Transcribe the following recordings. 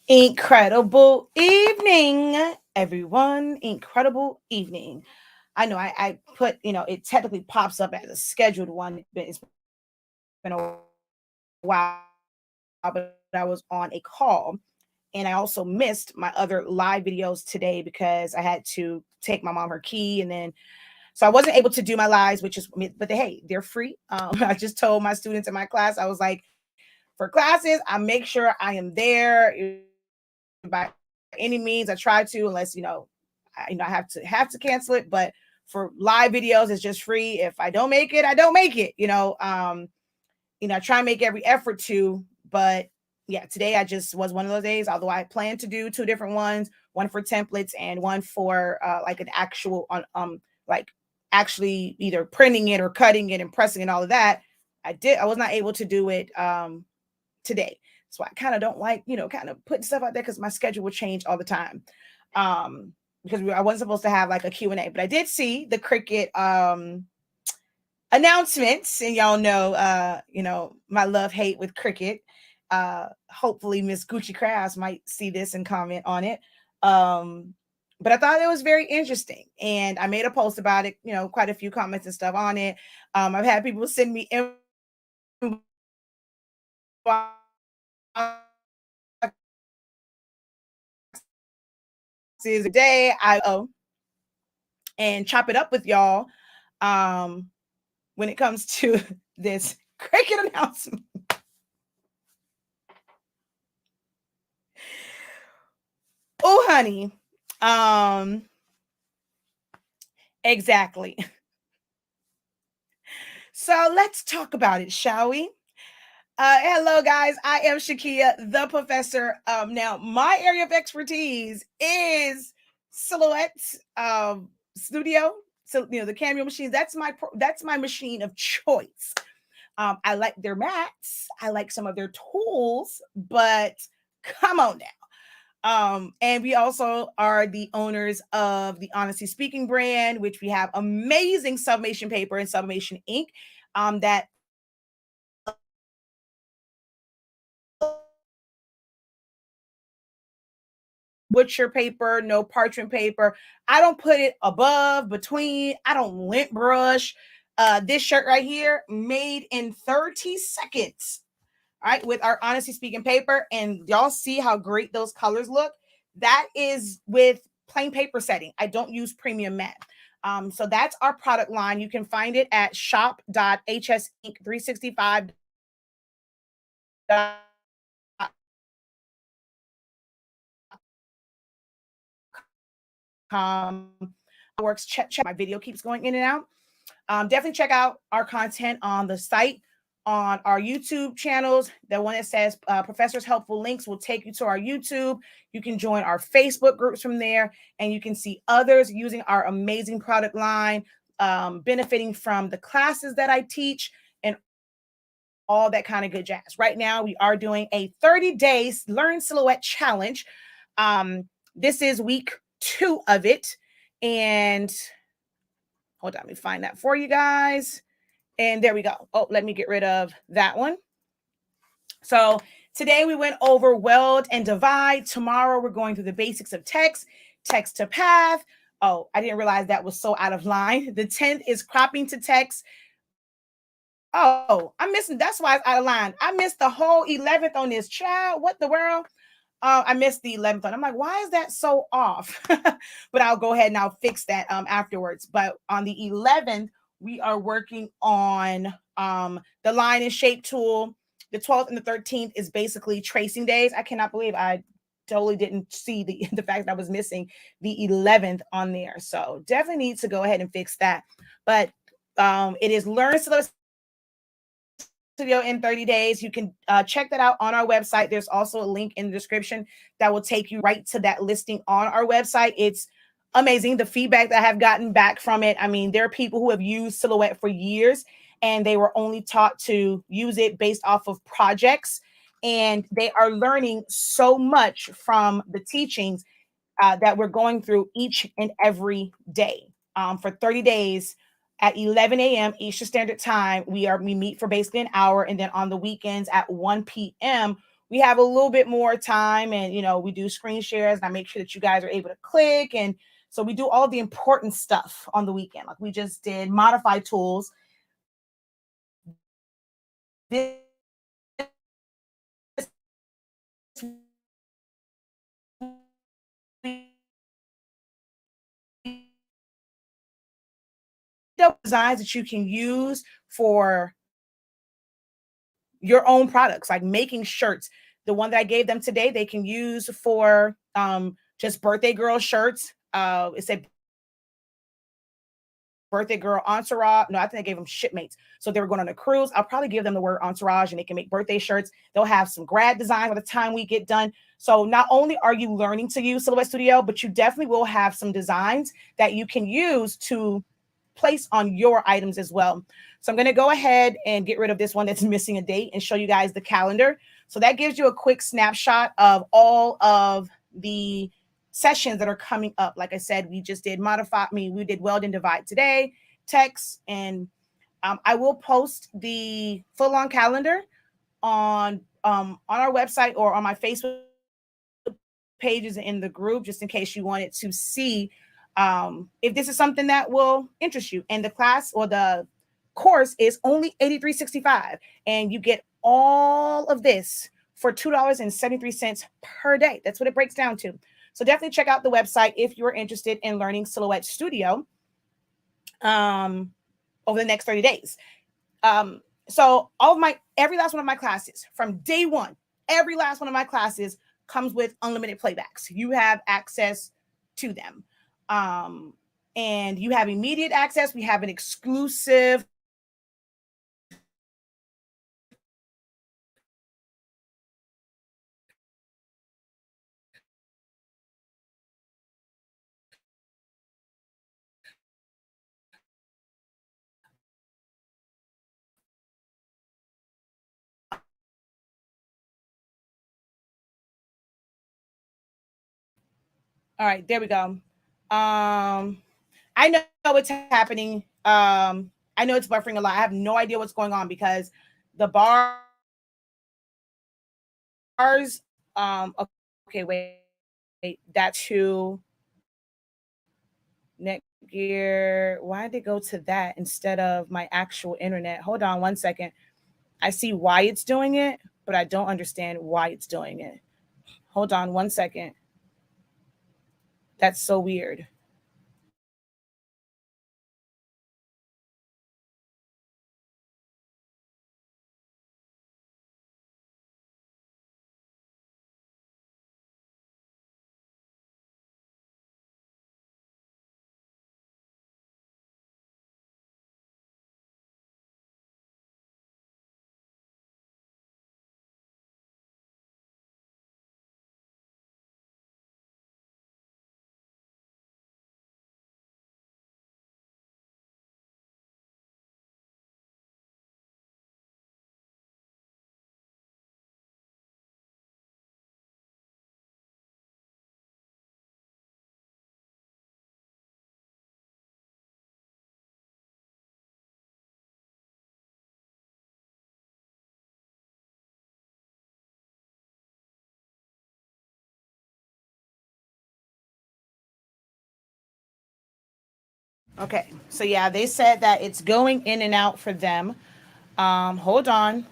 Incredible evening, everyone. Incredible evening. I know I put, it technically pops up as a scheduled one, but it's been a while, but I was on a call and I also missed my other live videos today because I had to take my mom her key and then so I wasn't able to do my lives, which is but hey, they're free. I just told my students in my class, I was like, for classes, I make sure I am there by any means. I try to, unless I have to cancel it. But for live videos, it's just free. If I don't make it, I don't make it. I try and make every effort to. But yeah, today I just was one of those days. Although I plan to do two different ones, one for templates and one for like an actual on like actually either printing it or cutting it and pressing and all of that. I was not able to do it today. So I kind of don't like, kind of putting stuff out there because my schedule would change all the time. Because I wasn't supposed to have like a Q&A, but I did see the Cricut announcements, and y'all know, my love hate with Cricut. Hopefully Miss Gucci Crafts might see this and comment on it. But I thought it was very interesting, and I made a post about it. Quite a few comments and stuff on it. I've had people send me a day. And chop it up with y'all when it comes to this Cricut announcement. Oh, honey. Exactly. So let's talk about it, shall we? Hello, guys. I am Shakia, the professor. Now, my area of expertise is silhouette studio. So, the cameo machine. That's my machine of choice. I like their mats. I like some of their tools, but come on now. And we also are the owners of the Honesty Speaking brand, which we have amazing sublimation paper and sublimation ink that butcher paper, no parchment paper. I don't put it above, between. I don't lint brush. This shirt right here, made in 30 seconds. All right, with our Honesty Speaking paper, and y'all see how great those colors look. That is with plain paper setting. I don't use premium matte. So that's our product line. You can find it at shop.hsink365. Works. Check my video keeps going in and out. Definitely check out our content on the site, on our YouTube channels. The one that says Professor's Helpful Links will take you to our YouTube. You can join our Facebook groups from there, and you can see others using our amazing product line, benefiting from the classes that I teach and all that kind of good jazz. Right now, we are doing a 30 days Learn Silhouette Challenge. This is week 2 of it. And hold on, let me find that for you guys. And there we go. Oh, let me get rid of that one. So today we went over weld and divide. Tomorrow we're going through the basics of text, text to path. Oh, I didn't realize that was so out of line. The 10th is cropping to text. Oh, I'm missing. That's why it's out of line. I missed the whole 11th on this, child. What the world? I missed the 11th one. I'm like, why is that so off? But I'll go ahead and I'll fix that afterwards. But on the 11th, we are working on the line and shape tool. The 12th and the 13th is basically tracing days. I cannot believe I totally didn't see the fact that I was missing the 11th on there. So definitely need to go ahead and fix that. But it is Learn Studio in 30 days. You can check that out on our website. There's also a link in the description that will take you right to that listing on our website. It's amazing. The feedback that I have gotten back from it. I mean, there are people who have used Silhouette for years and they were only taught to use it based off of projects. And they are learning so much from the teachings that we're going through each and every day. For 30 days at 11 a.m. Eastern Standard Time, we meet for basically an hour. And then on the weekends at 1 p.m., we have a little bit more time, and we do screen shares, and I make sure that you guys are able to click. And so we do all the important stuff on the weekend. Like we just did modify tools. This designs that you can use for your own products, like making shirts. The one that I gave them today, they can use for just birthday girl shirts. It's a birthday girl entourage. No, I think I gave them shipmates. So they were going on a cruise. I'll probably give them the word entourage and they can make birthday shirts. They'll have some grad design by the time we get done. So not only are you learning to use Silhouette Studio, but you definitely will have some designs that you can use to place on your items as well. So I'm going to go ahead and get rid of this one that's missing a date and show you guys the calendar. So that gives you a quick snapshot of all of the sessions that are coming up. Like I said, we just did we did weld and divide today, text, and I will post the full-on calendar on our website or on my Facebook pages in the group, just in case you wanted to see if this is something that will interest you. And the class or the course is only $83.65, and you get all of this for $2.73 per day. That's what it breaks down to. So definitely check out the website if you're interested in learning Silhouette Studio over the next 30 days. So every last one of my classes from day one, every last one of my classes comes with unlimited playbacks. You have access to them. And you have immediate access. We have an exclusive All right, there we go. I know what's happening. I know it's buffering a lot. I have no idea what's going on because the bars. Okay, wait. That's who. Netgear. Why did it go to that instead of my actual internet? Hold on 1 second. I see why it's doing it, but I don't understand why it's doing it. Hold on 1 second. That's so weird. Okay, so yeah, they said that it's going in and out for them. Hold on.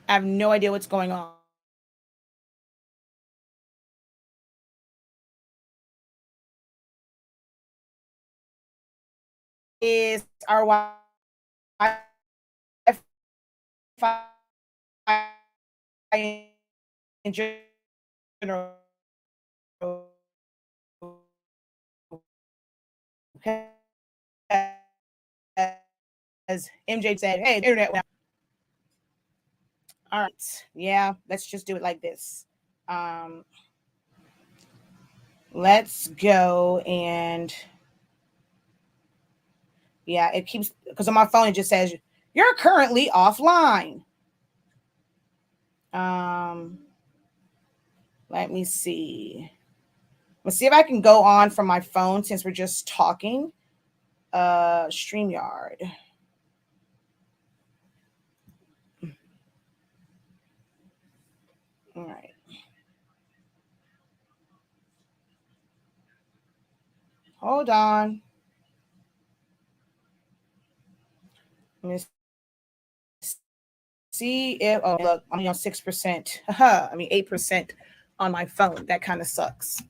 I have no idea what's going on. Is our Wi-Fi in general? Okay. As MJ said, hey, internet. All right. Yeah, let's just do it like this. Um, let's go and yeah, it keeps because on my phone it just says you're currently offline. Um, let me see. Let's see if I can go on from my phone since we're just talking. StreamYard. All right. Hold on. Let me see if, oh, look, I'm only on 6%. I mean, 8% on my phone. That kind of sucks.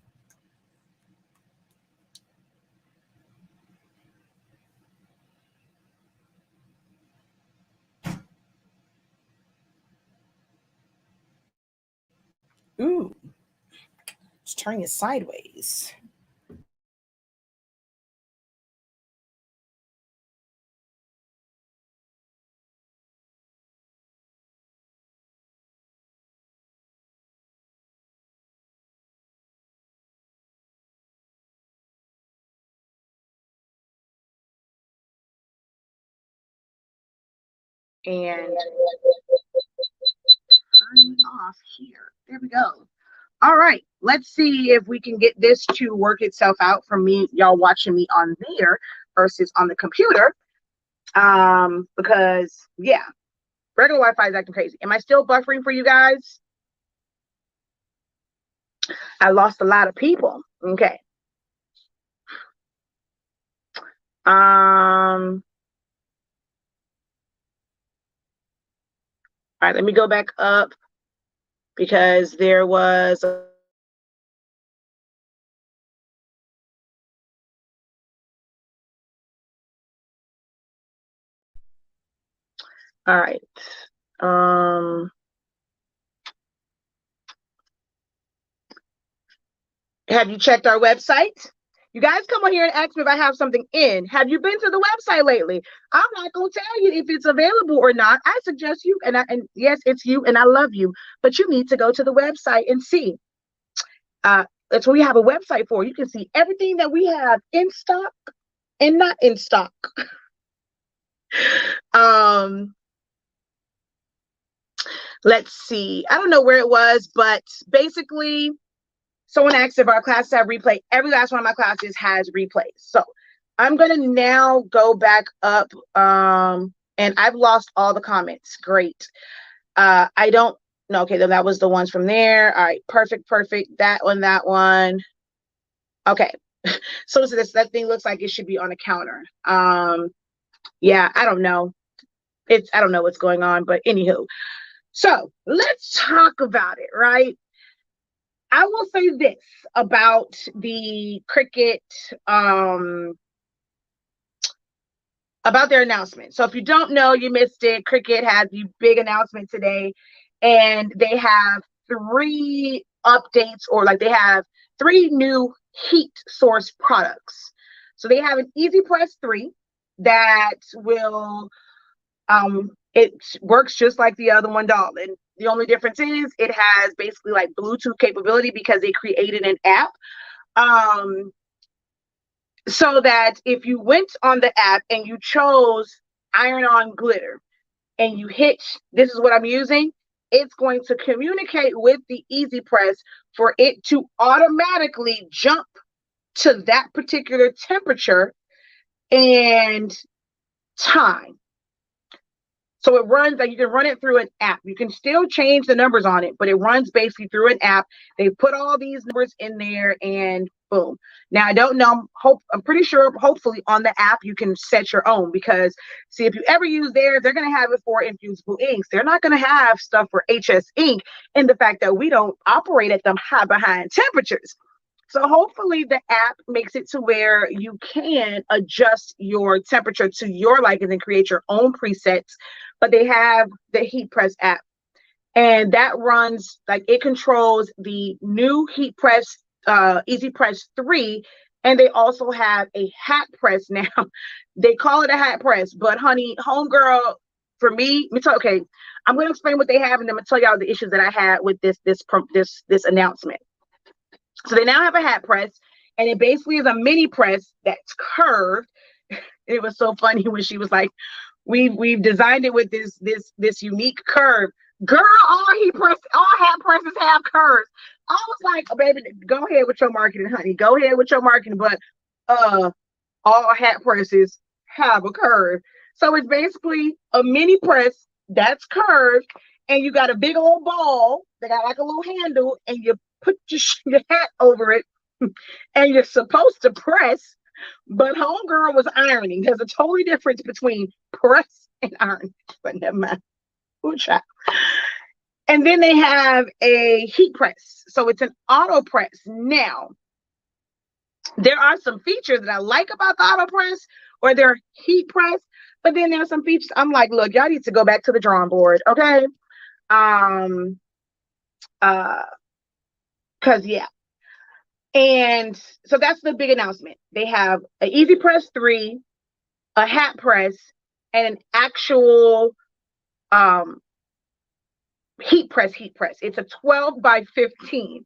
Ooh, it's turning it sideways. And turn off here. There we go. All right, let's see if we can get this to work itself out for me, y'all watching me on there versus on the computer. Because yeah, regular Wi-Fi is acting crazy. Am I still buffering for you guys? I lost a lot of people. Okay. All right, let me go back up because there was all right. Have you checked our website? You guys come on here and ask me if I have something in. Have you been to the website lately? I'm not gonna tell you if it's available or not. I suggest you, and yes, it's you, and I love you, but you need to go to the website and see. That's what we have a website for. You can see everything that we have in stock and not in stock. Let's see. I don't know where it was, but basically, someone asked if our classes have replay. Every last one of my classes has replays. So I'm going to now go back up. And I've lost all the comments. Great. I don't know. Okay, then that was the ones from there. All right, perfect. That one. Okay. So that thing looks like it should be on a counter. Yeah, I don't know. I don't know what's going on, but anywho. So let's talk about it, right? I will say this about the Cricut, about their announcement. So if you don't know, you missed it. Cricut has the big announcement today, and they have 3 updates, or like they have 3 new heat source products. So they have an Easy Press 3 that will, it works just like the other one, darling. The only difference is it has basically like Bluetooth capability because they created an app. So that if you went on the app and you chose iron on glitter and you hit, this is what I'm using, it's going to communicate with the Easy Press for it to automatically jump to that particular temperature and time. So it runs, like you can run it through an app. You can still change the numbers on it, but it runs basically through an app. They put all these numbers in there and boom. Now I don't know. I'm pretty sure hopefully on the app you can set your own, because see, if you ever use theirs, they're gonna have it for infusible inks. They're not gonna have stuff for HS ink, and the fact that we don't operate at them high behind temperatures. So hopefully the app makes it to where you can adjust your temperature to your liking and create your own presets. But they have the Heat Press app, and that runs, like, it controls the new Heat Press, Easy Press 3, and they also have a hat press now. They call it a hat press, but honey, homegirl, for me, okay, I'm going to explain what they have, and then I'm going to tell y'all the issues that I had with this announcement. So they now have a hat press, and it basically is a mini press that's curved. It was so funny when she was like, we've designed it with this unique curve. Girl, all hat presses have curves. I was like, oh, baby, go ahead with your marketing, honey. Go ahead with your marketing, but all hat presses have a curve. So it's basically a mini press that's curved, and you got a big old ball that got like a little handle, and you put your hat over it, and you're supposed to press. But homegirl was ironing. There's a totally difference between press and iron. But never mind. Ooh, child. And then they have a heat press. So it's an auto press. Now, there are some features that I like about the auto press or their heat press, but then there's some features I'm like, look, y'all need to go back to the drawing board, okay? Because yeah. And so that's the big announcement. They have an Easy Press 3, a hat press, and an actual heat press. It's a 12 by 15.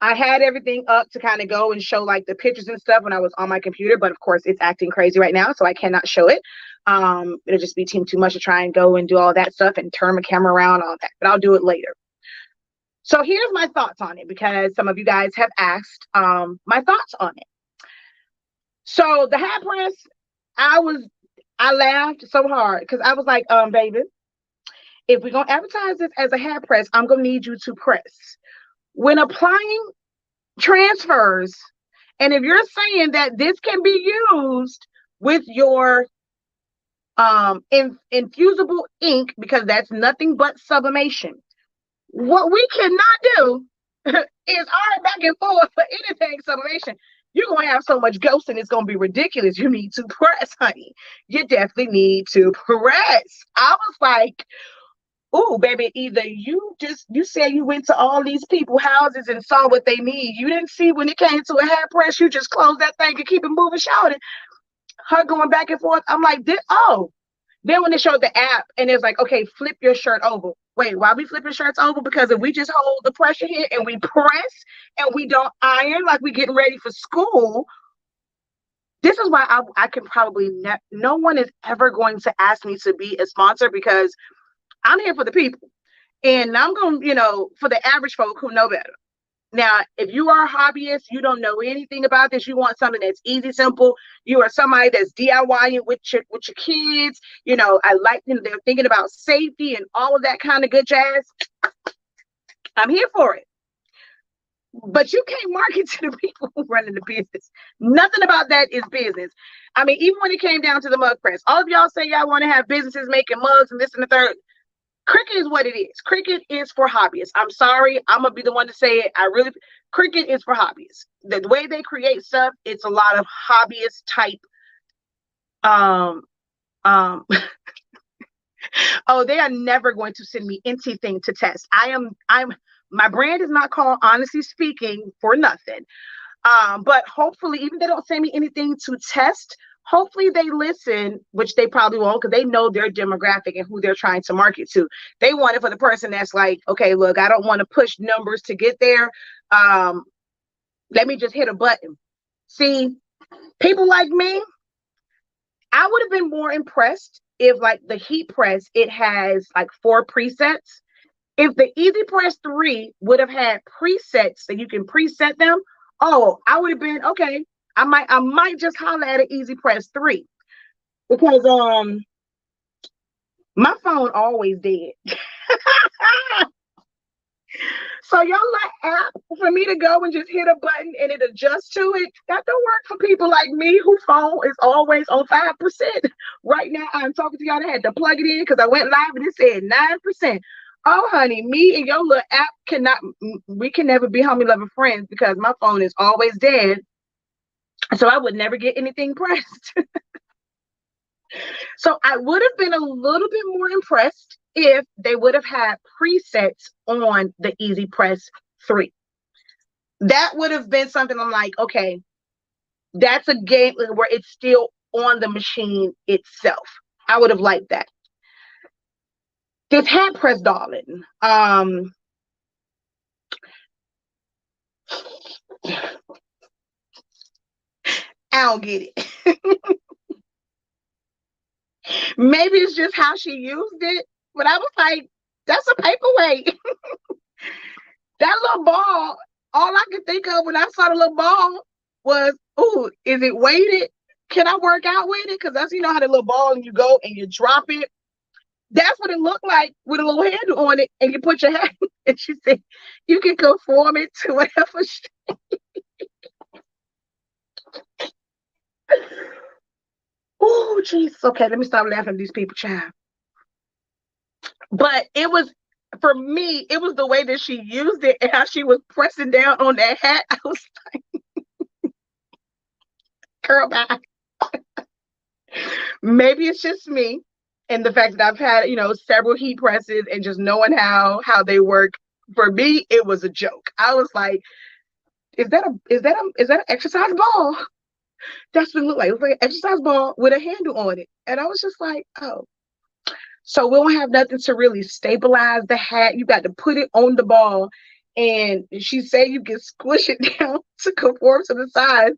I had everything up to kind of go and show like the pictures and stuff when I was on my computer, but of course it's acting crazy right now, so I cannot show it. It'll just be too much to try and go and do all that stuff and turn my camera around, all that, but I'll do it later. So here's my thoughts on it, because some of you guys have asked my thoughts on it. So the hat press, I laughed so hard because I was like, baby, if we're gonna advertise this as a hat press, I'm gonna need you to press. When applying transfers, and if you're saying that this can be used with your infusible ink, because that's nothing but sublimation, what we cannot do is iron back and forth for anything sublimation. You're going to have so much ghost and it's going to be ridiculous. You need to press, honey. You definitely need to press. I was like, oh, baby, either you said you went to all these people's houses and saw what they need. You didn't see when it came to a hat press, you just close that thing and keep it moving, shouting. Her going back and forth. I'm like, Then when they showed the app and it's like, okay, flip your shirt over. Wait, why we flipping shirts over? Because if we just hold the pressure here and we press and we don't iron like we getting ready for school, this is why I can probably no one is ever going to ask me to be a sponsor, because I'm here for the people. And I'm going, for the average folk who know better. Now, if you are a hobbyist, you don't know anything about this, you want something that's easy, simple, you are somebody that's DIYing with your kids, I like them, they're thinking about safety and all of that kind of good jazz, I'm here for it. But you can't market to the people who running the business. Nothing about that is business. I mean, even when it came down to the mug press, all of y'all say y'all want to have businesses making mugs and this and the third. Cricut is what it is. Cricut is for hobbyists. I'm sorry. I'm going to be the one to say it. Cricut is for hobbyists. The way they create stuff, it's a lot of hobbyist type. Oh, they are never going to send me anything to test. My brand is not called Honestly Speaking for nothing. But hopefully, even if they don't send me anything to test, hopefully they listen, which they probably won't, because they know their demographic and who they're trying to market to. They want it for the person that's like, okay, look, I don't want to push numbers to get there. Let me just hit a button. See, people like me, I would have been more impressed if, like, the heat press, it has like 4 presets. If the Easy Press 3 would have had presets that you can preset them, I would have been okay. I might just holler at an Easy Press 3, because my phone always dead. So y'all like app for me to go and just hit a button and it adjusts to it. That don't work for people like me whose phone is always on 5%. Right now I'm talking to y'all. I had to plug it in because I went live and it said 9%. Oh, honey, me and your little app we can never be homie loving friends, because my phone is always dead. So I would never get anything pressed. So I would have been a little bit more impressed if they would have had presets on the Easy Press 3. That would have been something I'm like, okay, that's a game where it's still on the machine itself. I would have liked that. This hat press, darling. I don't get it. Maybe it's just how she used it, but I was like, that's a paperweight. That little ball, all I could think of when I saw the little ball was, ooh, is it weighted? Can I work out with it? Because that's, how the little ball and you go and you drop it. That's what it looked like with a little handle on it, and you put your hand. And she said, you can conform it to whatever. Oh, jeez. Okay, let me stop laughing at these people, child. But it was, for me, it was the way that she used it and how she was pressing down on that hat. I was like, girl, bye. Maybe it's just me and the fact that I've had, several heat presses and just knowing how they work. For me, it was a joke. I was like, is that an exercise ball? That's what it looked like. It was like an exercise ball with a handle on it. And I was just like, oh. So we don't have nothing to really stabilize the hat. You got to put it on the ball. And she said you can squish it down to conform to the size,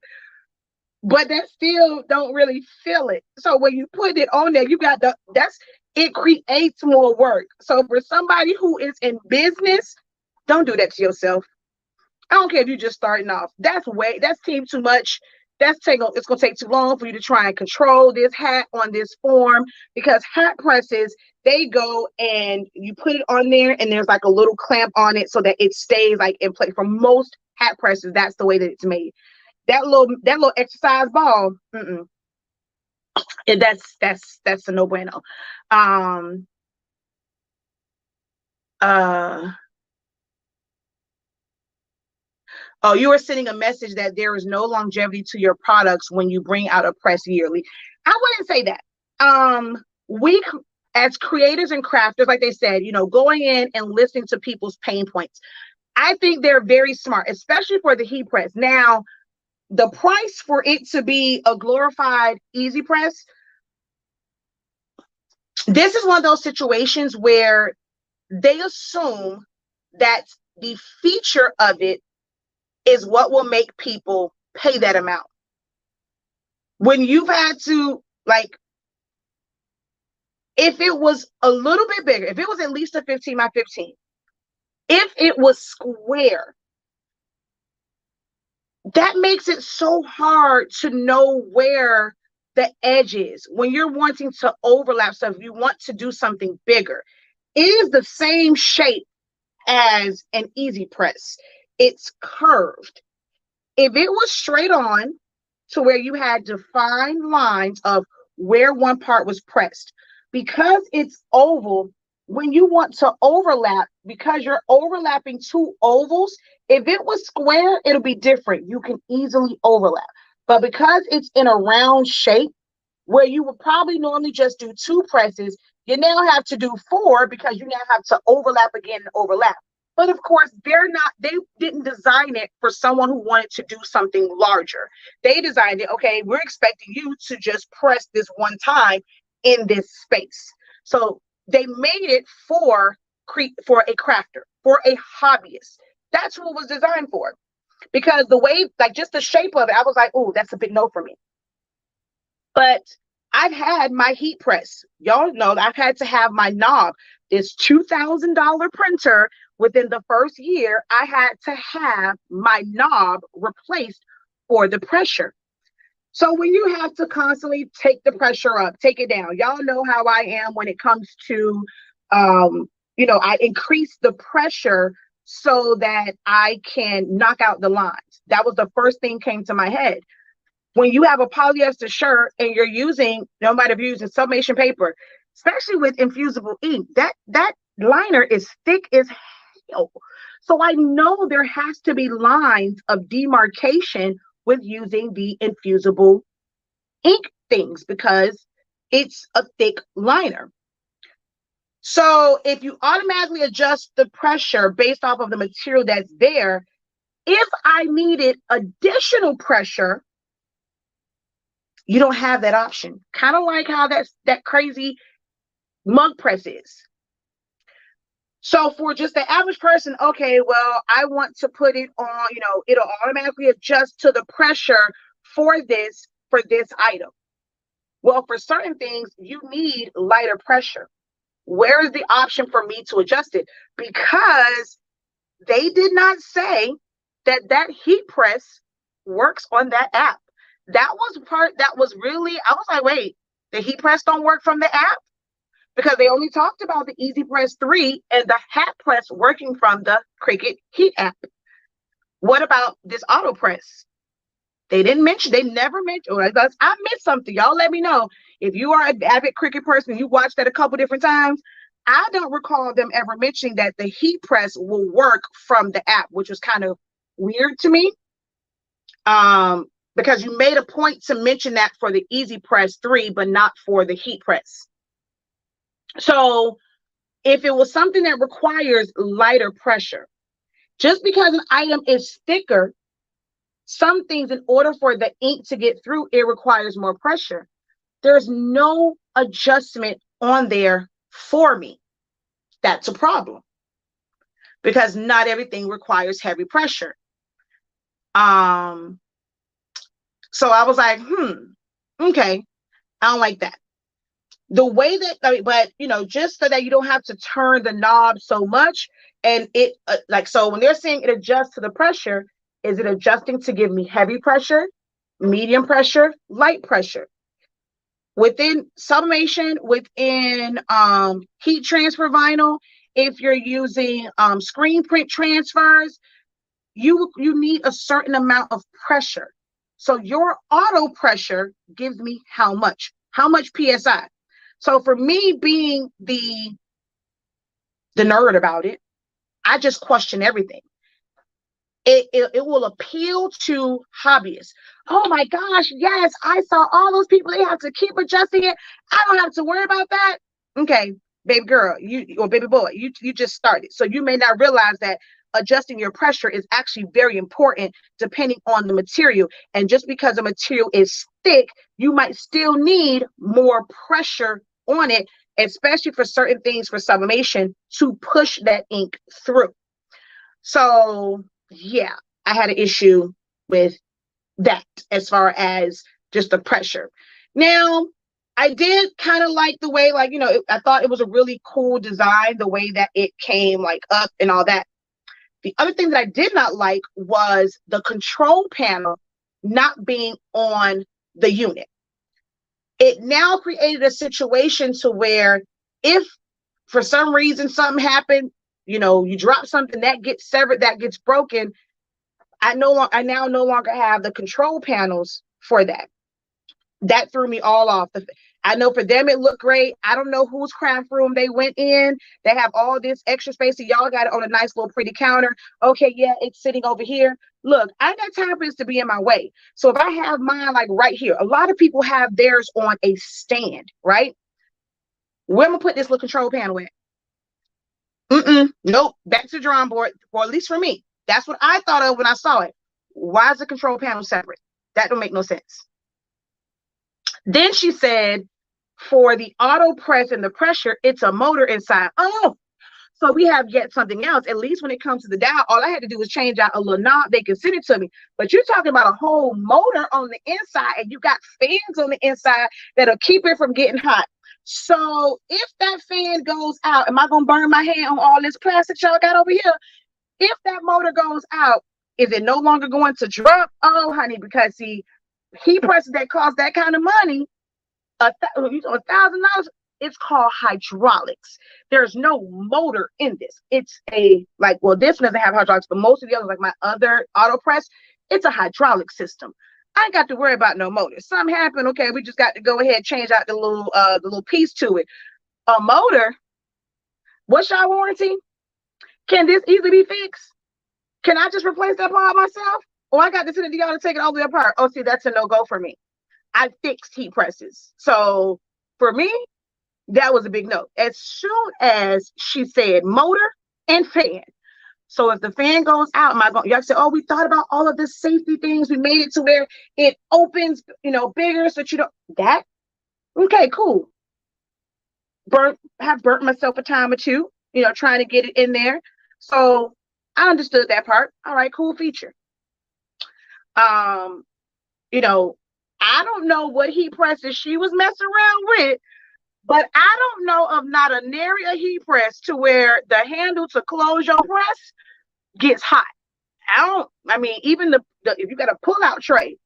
but that still don't really feel it. So when you put it on there, you got it creates more work. So for somebody who is in business, don't do that to yourself. I don't care if you're just starting off. That's team too much. It's gonna take too long for you to try and control this hat on this form, because hat presses, they go and you put it on there and there's like a little clamp on it so that it stays like in place. For most hat presses, that's the way that it's made. That little exercise ball, that's a no bueno. Um uh Oh, you are sending a message that there is no longevity to your products when you bring out a press yearly. I wouldn't say that. We, as creators and crafters, like they said, going in and listening to people's pain points, I think they're very smart, especially for the heat press. Now, the price for it to be a glorified easy press, this is one of those situations where they assume that the feature of it is what will make people pay that amount. When you've had to, like, if it was a little bit bigger, if it was at least a 15 by 15, if it was square, that makes it so hard to know where the edge is. When you're wanting to overlap stuff, you want to do something bigger. It is the same shape as an easy press. It's curved. If it was straight on to where you had defined lines of where one part was pressed, because it's oval, when you want to overlap, because you're overlapping two ovals, if it was square, it'll be different. You can easily overlap. But because it's in a round shape, where you would probably normally just do two presses, you now have to do four because you now have to overlap again and overlap. But of course, they didn't design it for someone who wanted to do something larger. They designed it, okay, we're expecting you to just press this one time in this space. So they made it for a crafter, for a hobbyist. That's what it was designed for. Because the way, like just the shape of it, I was like, oh, that's a big no for me. But I've had my heat press. Y'all know I've had to have my knob. This $2,000 printer, within the first year, I had to have my knob replaced for the pressure. So when you have to constantly take the pressure up, take it down, y'all know how I am when it comes to, I increase the pressure so that I can knock out the lines. That was the first thing came to my head. When you have a polyester shirt and you're using, no matter if you're using summation paper, especially with infusible ink, that liner is thick as hell. So I know there has to be lines of demarcation with using the infusible ink things because it's a thick liner. So if you automatically adjust the pressure based off of the material that's there, if I needed additional pressure, you don't have that option. Kind of like how that crazy mug press is. So for just the average person, okay, well, I want to put it on, it'll automatically adjust to the pressure for this item. Well, for certain things, you need lighter pressure. Where is the option for me to adjust it? Because they did not say that heat press works on that app. That was part that was really, I was like, wait, the heat press don't work from the app? because they only talked about the Easy Press 3 and the hat press working from the Cricut Heat app. What about this auto press? They didn't mention, they never mentioned, or I missed something. Y'all let me know. If you are an avid Cricut person, you watched that a couple different times. I don't recall them ever mentioning that the heat press will work from the app, which was kind of weird to me. Because you made a point to mention that for the Easy Press 3, but not for the heat press. So if it was something that requires lighter pressure, just because an item is thicker, some things, in order for the ink to get through, it requires more pressure. There's no adjustment on there for me. That's a problem, because not everything requires heavy pressure. So I was like, okay, I don't like that. The way that, but just so that you don't have to turn the knob so much, and it so when they're saying it adjusts to the pressure, is it adjusting to give me heavy pressure, medium pressure, light pressure? Within sublimation, within heat transfer vinyl, if you're using screen print transfers, you need a certain amount of pressure. So your auto pressure gives me how much PSI. So for me, being the nerd about it, I just question everything. It will appeal to hobbyists. Oh my gosh, yes, I saw all those people, they have to keep adjusting it. I don't have to worry about that. Okay, baby girl, or baby boy, you just started. So you may not realize that adjusting your pressure is actually very important depending on the material. And just because the material is thick, you might still need more pressure on it, especially for certain things for sublimation, to push that ink through. So yeah, I had an issue with that as far as just the pressure. Now, I did kind of like the way, I thought it was a really cool design, the way that it came up and all that. The other thing that I did not like was the control panel not being on the unit. It now created a situation to where if for some reason something happened, you drop something that gets severed, that gets broken, I now no longer have the control panels for that. That threw me all off. I know for them it looked great. I don't know whose craft room they went in. They have all this extra space, so y'all got it on a nice little pretty counter. Okay, yeah, it's sitting over here. Look, I got time for this to be in my way. So if I have mine right here, a lot of people have theirs on a stand, right? Where am I put this little control panel at? Nope, back to the drawing board, or at least for me. That's what I thought of when I saw it. Why is the control panel separate? That don't make no sense. Then she said, for the auto press and the pressure, it's a motor inside. Oh, so we have yet something else. At least when it comes to the dial, all I had to do was change out a little knob. They can send it to me. But you're talking about a whole motor on the inside, and you got fans on the inside that'll keep it from getting hot. So if that fan goes out, am I going to burn my hand on all this plastic y'all got over here? If that motor goes out, is it no longer going to drop? Oh, honey, because see, heat presses that cost that kind of money, $1,000, it's called hydraulics. There's no motor in this. It's this one doesn't have hydraulics, but most of the others, like my other auto press, it's a hydraulic system. I ain't got to worry about no motor. Something happened, okay, we just got to go ahead and change out the little piece to it. A motor, what's y'all warranty? Can this easily be fixed? Can I just replace that part myself? Or I got to send it to y'all to take it all the way apart? Oh, see, that's a no-go for me. I fixed heat presses. So for me, that was a big no. As soon as she said motor and fan. So if the fan goes out, y'all say, oh, we thought about all of the safety things. We made it to where it opens, bigger so that you don't, that, okay, cool. Have burnt myself a time or two, trying to get it in there. So I understood that part. All right, cool feature. I don't know what heat presses she was messing around with, but I don't know of not a nary a heat press to where the handle to close your press gets hot. Even if you got a pull-out tray,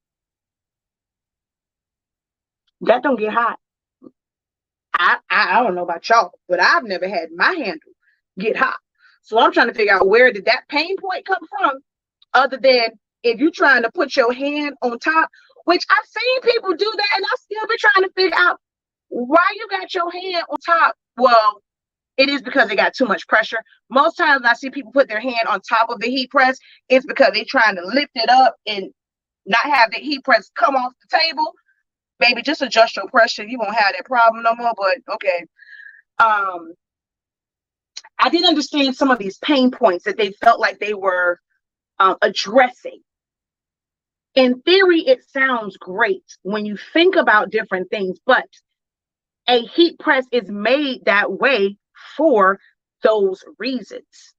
that don't get hot. I don't know about y'all, but I've never had my handle get hot. So I'm trying to figure out, where did that pain point come from? Other than if you're trying to put your hand on top, which I've seen people do that, and I still be trying to figure out why you got your hand on top. Well, it is because they got too much pressure. Most times I see people put their hand on top of the heat press, it's because they're trying to lift it up and not have the heat press come off the table. Maybe just adjust your pressure. You won't have that problem no more, but okay. I didn't understand some of these pain points that they felt like they were addressing. In theory, it sounds great when you think about different things, but a heat press is made that way for those reasons.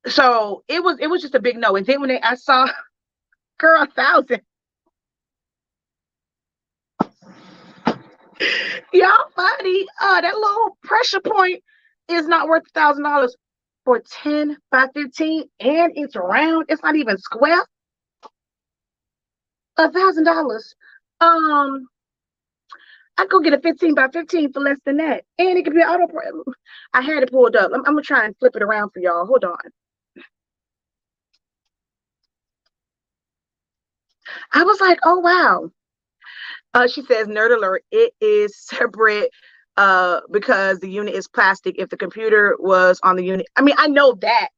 So it was just a big no. And then when I saw, girl, 1,000. Y'all funny. That little pressure point is not worth $1,000 for 10 by 15, and it's round. It's not even square. $1,000. I go get a 15 by 15 for less than that, and it could be auto. I had it pulled up. I'm gonna try and flip it around for y'all. Hold on. I was like, oh wow. She says, nerd alert, it is separate because the unit is plastic. If the computer was on the unit, I mean, I know that,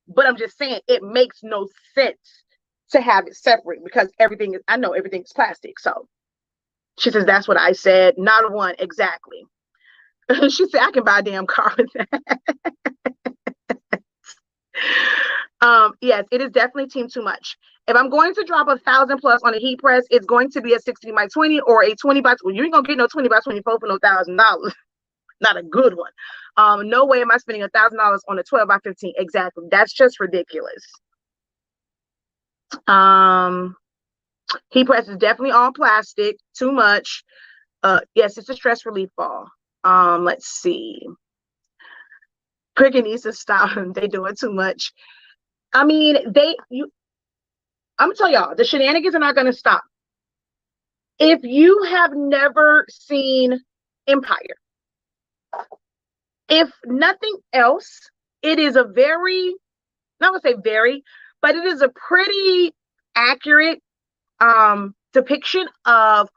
but I'm just saying it makes no sense to have it separate because everything is, I know everything is plastic. So she says, that's what I said. Not one, exactly. She said, I can buy a damn car with that. Yes, it is definitely team too much. If I'm going to drop 1,000 plus on a heat press, it's going to be a 16 by 20 or a 20 by 20. You ain't gonna get no 20 by 24 for no $1,000. Not a good one. No way am I spending $1,000 on a 12 by 15. Exactly. That's just ridiculous. Heat press is definitely all plastic. Too much. Yes, it's a stress relief ball. Let's see. Cricut needs to stop. They do it too much. I mean, I'm gonna tell y'all, the shenanigans are not gonna stop. If you have never seen Empire, if nothing else, it is a very, not gonna say very, but it is a pretty accurate depiction of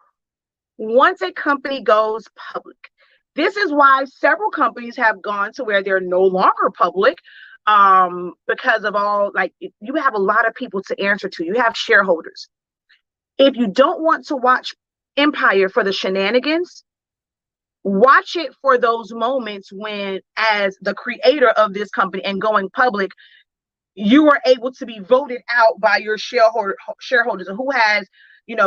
once a company goes public. This is why several companies have gone to where they're no longer public, because of all, like, you have a lot of people to answer to. You have shareholders. If you don't want to watch Empire for the shenanigans, watch it for those moments when, as the creator of this company and going public, you are able to be voted out by your shareholders, and who has,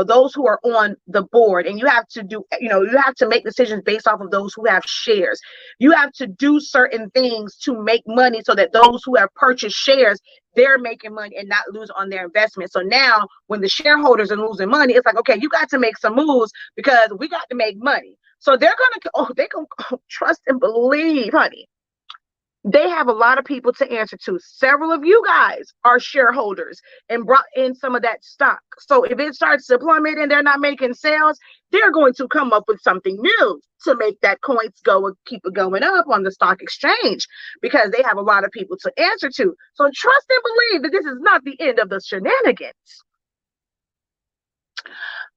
those who are on the board, and you have to do, you have to make decisions based off of those who have shares. You have to do certain things to make money so that those who have purchased shares, they're making money and not lose on their investment. So now when the shareholders are losing money, it's like, okay, you got to make some moves because we got to make money. So they're gonna trust and believe, honey. They have a lot of people to answer to. Several of you guys are shareholders and brought in some of that stock. So if it starts to plummet and they're not making sales, they're going to come up with something new to make that coins go and keep it going up on the stock exchange, because they have a lot of people to answer to. So trust and believe that this is not the end of the shenanigans.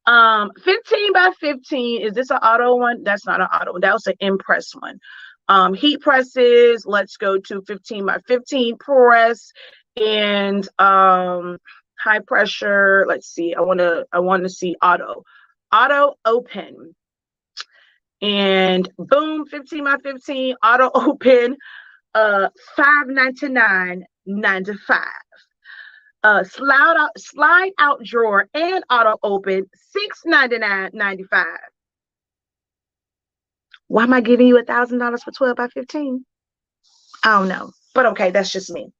15 by 15, is this an auto one? That's not an auto one. That was an impress one. Heat presses, let's go to 15 by 15 press, and high pressure. Let's see, I want to see auto open, and boom, 15 by 15 auto open, $599.95. Slide out drawer and auto open, $699.95. Why am I giving you $1,000 for 12 by 15? I don't know, but okay, that's just me.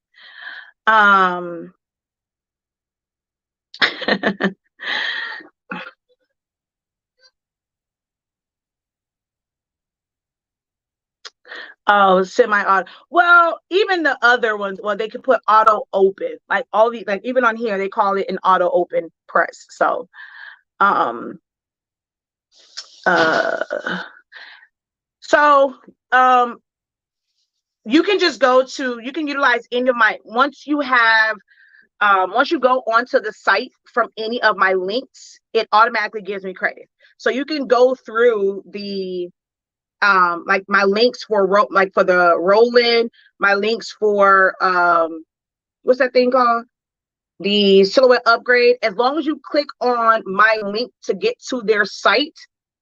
Oh, semi-auto. Well, even the other ones, well, they could put auto open. Like all these, like even on here, they call it an auto open press. So, So you can just you can utilize any of my, once you go onto the site from any of my links, it automatically gives me credit. So you can go through the like my links for for the roll-in, my links for what's that thing called? The silhouette upgrade. As long as you click on my link to get to their site,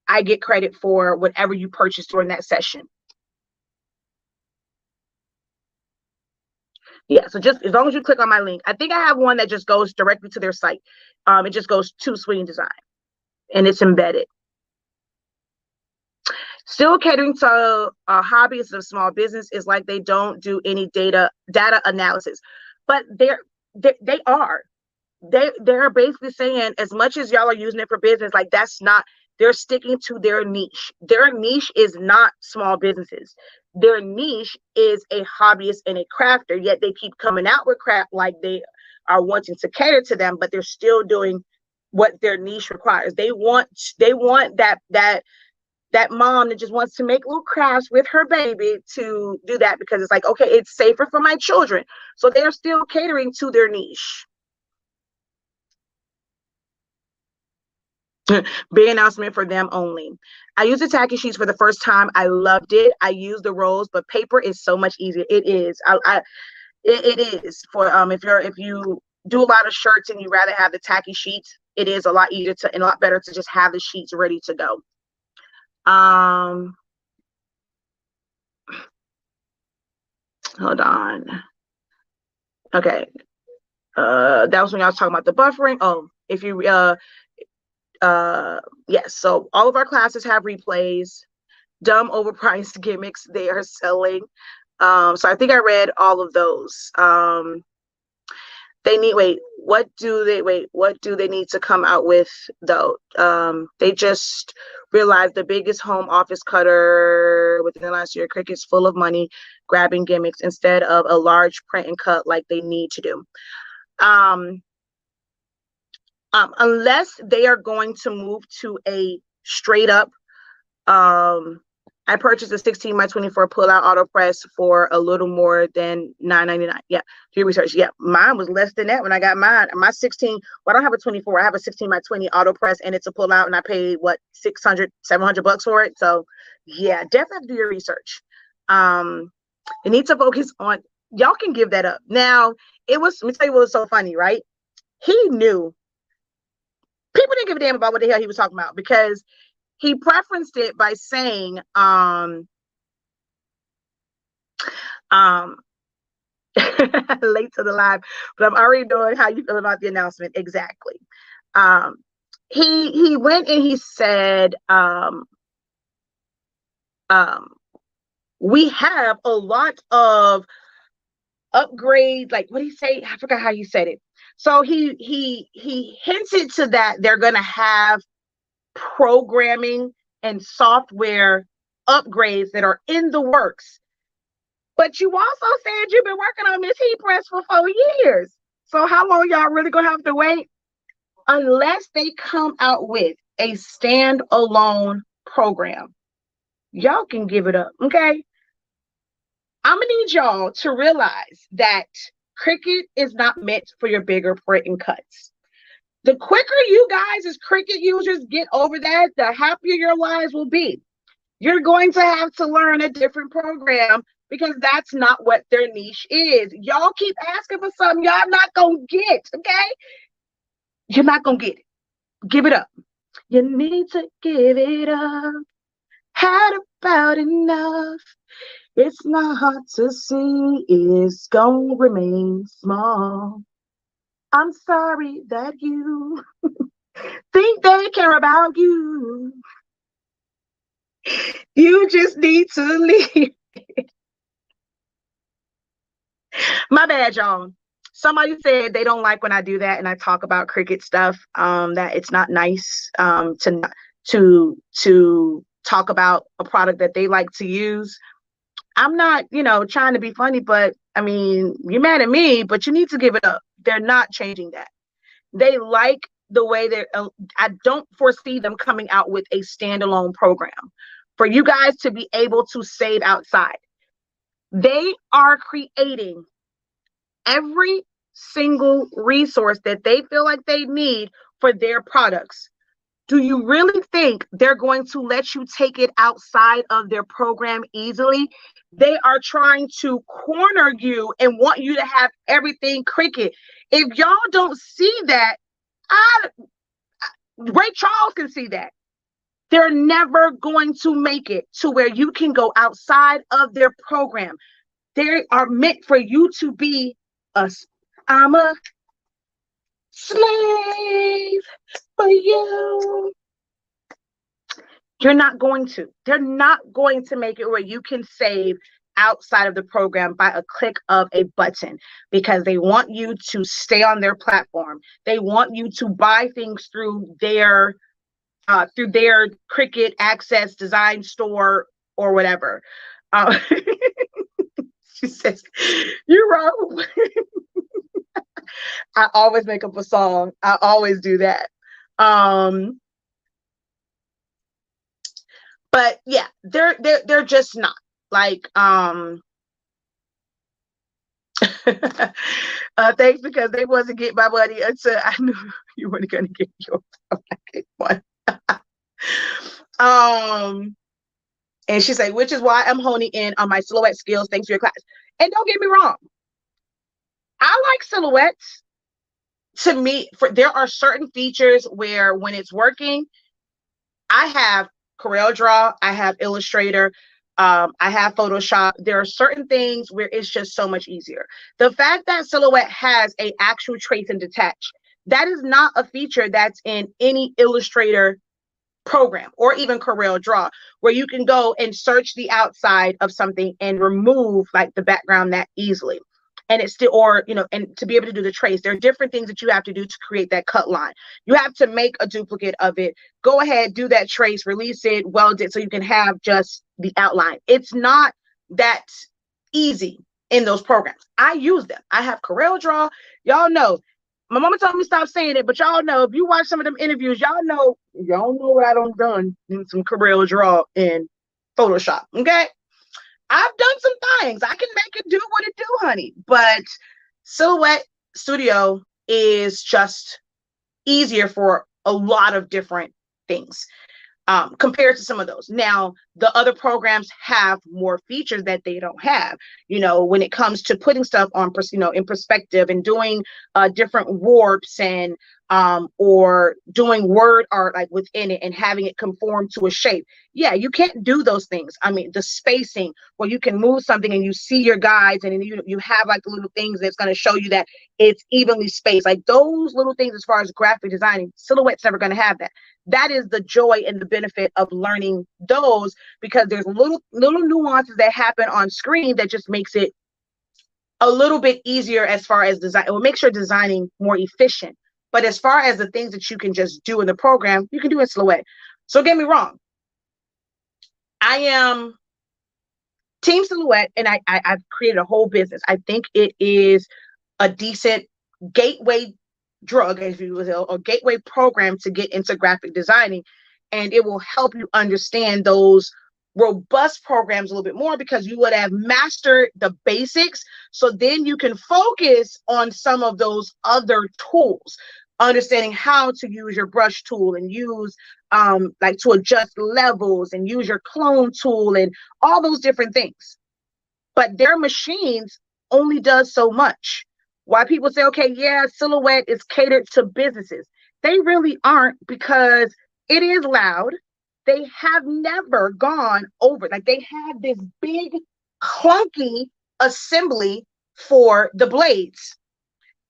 I get credit for whatever you purchased during that session. Yeah, so just as long as you click on my link. I think I have one that just goes directly to their site. It just goes to Swinging Design and it's embedded. Still catering to hobbyists of small business is like they don't do any data analysis, but they are. They're basically saying, as much as y'all are using it for business, like that's not, they're sticking to their niche. Their niche is not small businesses. Their niche is a hobbyist and a crafter, yet they keep coming out with crap like they are wanting to cater to them, but they're still doing what their niche requires. They want that mom that just wants to make little crafts with her baby to do that, because it's like, okay, it's safer for my children. So they're still catering to their niche. Big announcement for them only. I used the tacky sheets for the first time. I loved it. I used the rolls, but paper is so much easier. It is. It is for if you do a lot of shirts and you rather have the tacky sheets, it is a lot easier and a lot better to just have the sheets ready to go. Hold on. Okay. That was when I was talking about the buffering. Oh, if you yes, so all of our classes have replays. Dumb overpriced gimmicks they are selling. So I think I read all of those. They need, what do they need to come out with though? They just realized the biggest home office cutter within the last year, Cricut's full of money grabbing gimmicks instead of a large print and cut like they need to do. Unless they are going to move to a straight up, I purchased a 16 by 24 pull-out auto press for a little more than $9.99. Yeah, do your research. Yeah, mine was less than that when I got mine. My 16, well, I don't have a 24. I have a 16 by 20 auto press, and it's a pull-out, and I paid, what, $600-700 for it? So, yeah, definitely have to do your research. You need to focus on, y'all can give that up. Now, let me tell you what was so funny, right? He knew. People didn't give a damn about what the hell he was talking about, because he preferenced it by saying, late to the live, but I'm already knowing how you feel about the announcement. Exactly. He went and he said, we have a lot of upgrades. Like, what did he say? I forgot how you said it. So he hinted to that they're gonna have programming and software upgrades that are in the works. But you also said you've been working on this heat press for 4 years. So how long y'all really gonna have to wait? Unless they come out with a standalone program, y'all can give it up, okay? I'm gonna need y'all to realize that Cricut is not meant for your bigger print and cuts. The quicker you guys as Cricut users get over that, the happier your lives will be. You're going to have to learn a different program, because that's not what their niche is. Y'all keep asking for something y'all not gonna get, okay? You're not gonna get it. Give it up. You need to give it up. Had about enough. It's not hard to see. It's gonna remain small. I'm sorry that you think they care about you. You just need to leave. My bad, y'all. Somebody said they don't like when I do that and I talk about Cricut stuff. That it's not nice to talk about a product that they like to use. I'm not, trying to be funny, but I mean, you're mad at me, but you need to give it up. They're not changing that. They like the way that I don't foresee them coming out with a standalone program for you guys to be able to save outside. They are creating every single resource that they feel like they need for their products. Do you really think they're going to let you take it outside of their program easily? They are trying to corner you and want you to have everything Cricut. If y'all don't see that, Ray Charles can see that. They're never going to make it to where you can go outside of their program. They are meant for you to be I'm a slave for you. You're not going to. They're not going to make it where you can save outside of the program by a click of a button, because they want you to stay on their platform. They want you to buy things through their Cricut Access Design Store or whatever. She says, "You're wrong." I always make up a song. I always do that. But yeah, they're just not like thanks, because they wasn't getting my money until I knew you weren't gonna get yours. One. And she's like, which is why I'm honing in on my silhouette skills thanks to your class. And don't get me wrong, I like silhouettes. To me, there are certain features where when it's working, I have Corel Draw, I have Illustrator, I have Photoshop. There are certain things where it's just so much easier. The fact that Silhouette has a actual trace and detach, that is not a feature that's in any Illustrator program or even Corel Draw, where you can go and search the outside of something and remove like the background that easily. And it's still, or, you know, and to be able to do the trace, there are different things that you have to do to create that cut line. You have to make a duplicate of it. Go ahead, do that trace, release it, weld it so you can have just the outline. It's not that easy in those programs. I use them. I have Corel Draw. Y'all know, my mama told me to stop saying it, but y'all know, if you watch some of them interviews, y'all know what I done in some Corel Draw in Photoshop. Okay. I've done some things. I can make it do what it do, honey. But Silhouette Studio is just easier for a lot of different things compared to some of those. Now, the other programs have more features that they don't have. You know, when it comes to putting stuff on, in perspective and doing different warps and or doing word art like within it and having it conform to a shape. Yeah, you can't do those things. I mean, the spacing where you can move something and you see your guides and then you have like the little things that's going to show you that it's evenly spaced. Like those little things as far as graphic designing, Silhouette's never going to have that. That is the joy and the benefit of learning those, because there's little nuances that happen on screen that just makes it a little bit easier as far as design. It will make your designing more efficient. But as far as the things that you can just do in the program, you can do in Silhouette. So don't get me wrong. I am Team Silhouette, and I've created a whole business. I think it is a decent gateway drug, as you will, or gateway program to get into graphic designing. And it will help you understand those robust programs a little bit more, because you would have mastered the basics. So then you can focus on some of those other tools, understanding how to use your brush tool and use like to adjust levels and use your clone tool and all those different things. But their machines only does so much. Why people say, okay, yeah, Silhouette is catered to businesses. They really aren't, because it is loud. They have never gone over, like they have this big clunky assembly for the blades.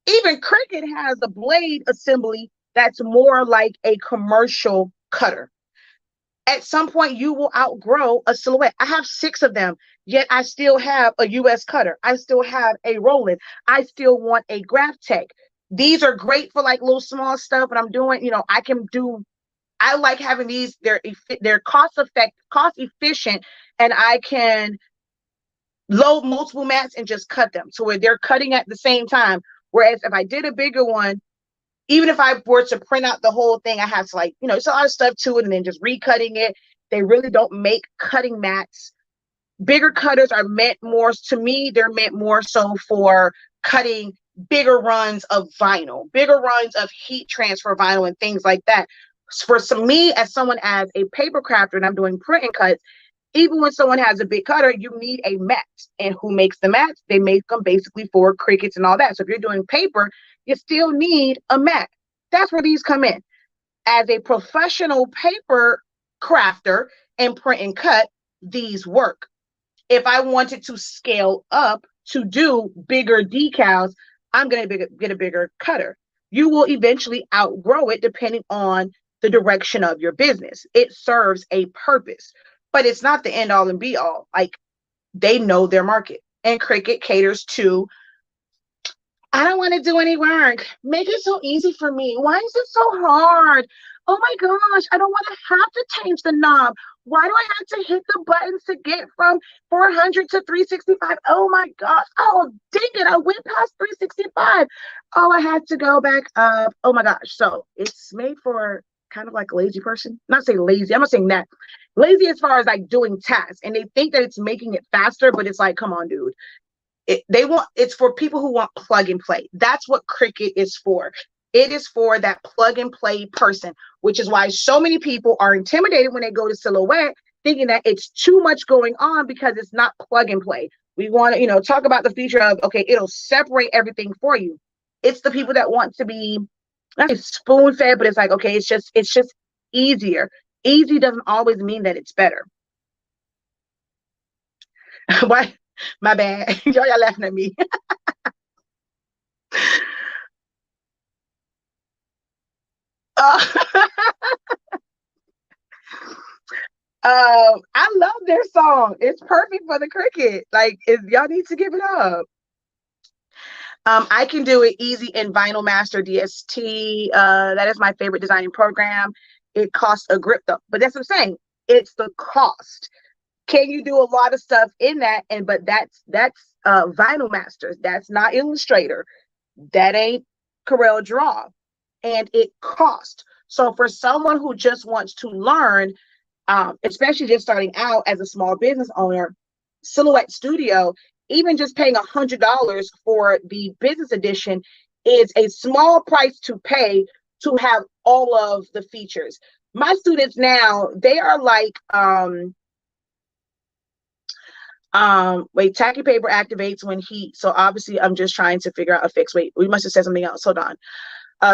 Even Cricut has a blade assembly that's more like a commercial cutter. At some point, you will outgrow a Silhouette. I have 6 of them, yet I still have a US cutter. I still have a Roland. I still want a Graph Tech. These are great for like little small stuff, but I'm doing, I like having these. They're cost efficient, and I can load multiple mats and just cut them to where they're cutting at the same time. Whereas if I did a bigger one, even if I were to print out the whole thing, I have to, like, you know, it's a lot of stuff to it, and then just recutting it. They really don't make cutting mats. Bigger cutters are meant more, to me, they're meant more so for cutting bigger runs of vinyl, bigger runs of heat transfer vinyl and things like that. For some, me as someone, as a paper crafter, and I'm doing print and cuts, even when someone has a big cutter, you need a mat. And who makes the mats? They make them basically for Cricuts and all that. So if you're doing paper, you still need a mat. That's where these come in. As a professional paper crafter and print and cut, these work. If I wanted to scale up to do bigger decals, I'm going to get a bigger cutter. You will eventually outgrow it depending on the direction of your business. It serves a purpose, but it's not the end all and be all. Like, they know their market, and Cricut caters to, I don't want to do any work. Make it so easy for me. Why is it so hard? Oh my gosh, I don't want to have to change the knob. Why do I have to hit the buttons to get from 400 to 365? Oh my gosh. Oh, dang it. I went past 365. Oh, I had to go back up. Oh my gosh. So it's made for kind of like a lazy person. Not saying lazy. I'm not saying that. Lazy as far as like doing tasks. And they think that it's making it faster, but it's like, come on, dude. It's for people who want plug and play. That's what Cricut is for. It is for that plug and play person, which is why so many people are intimidated when they go to Silhouette, thinking that it's too much going on because it's not plug and play. We want to, you know, talk about the feature of, okay, it'll separate everything for you. It's the people that want to be, not spoon fed, but it's like, okay, it's just easier. Easy doesn't always mean that it's better. Why? My bad. Y'all laughing at me. I love their song. It's perfect for the Cricut. Like, y'all need to give it up. I can do it easy in Vinyl Master DST. That is my favorite designing program. It costs a grip though, but that's what I'm saying. It's the cost. Can you do a lot of stuff in that? But that's Vinyl Masters. That's not Illustrator. That ain't Corel Draw, and it costs. So for someone who just wants to learn, especially just starting out as a small business owner, Silhouette Studio, even just paying $100 for the business edition is a small price to pay to have all of the features. My students now, they are like, wait, tacky paper activates when heat. So obviously I'm just trying to figure out a fix. Wait, we must have said something else. Hold on.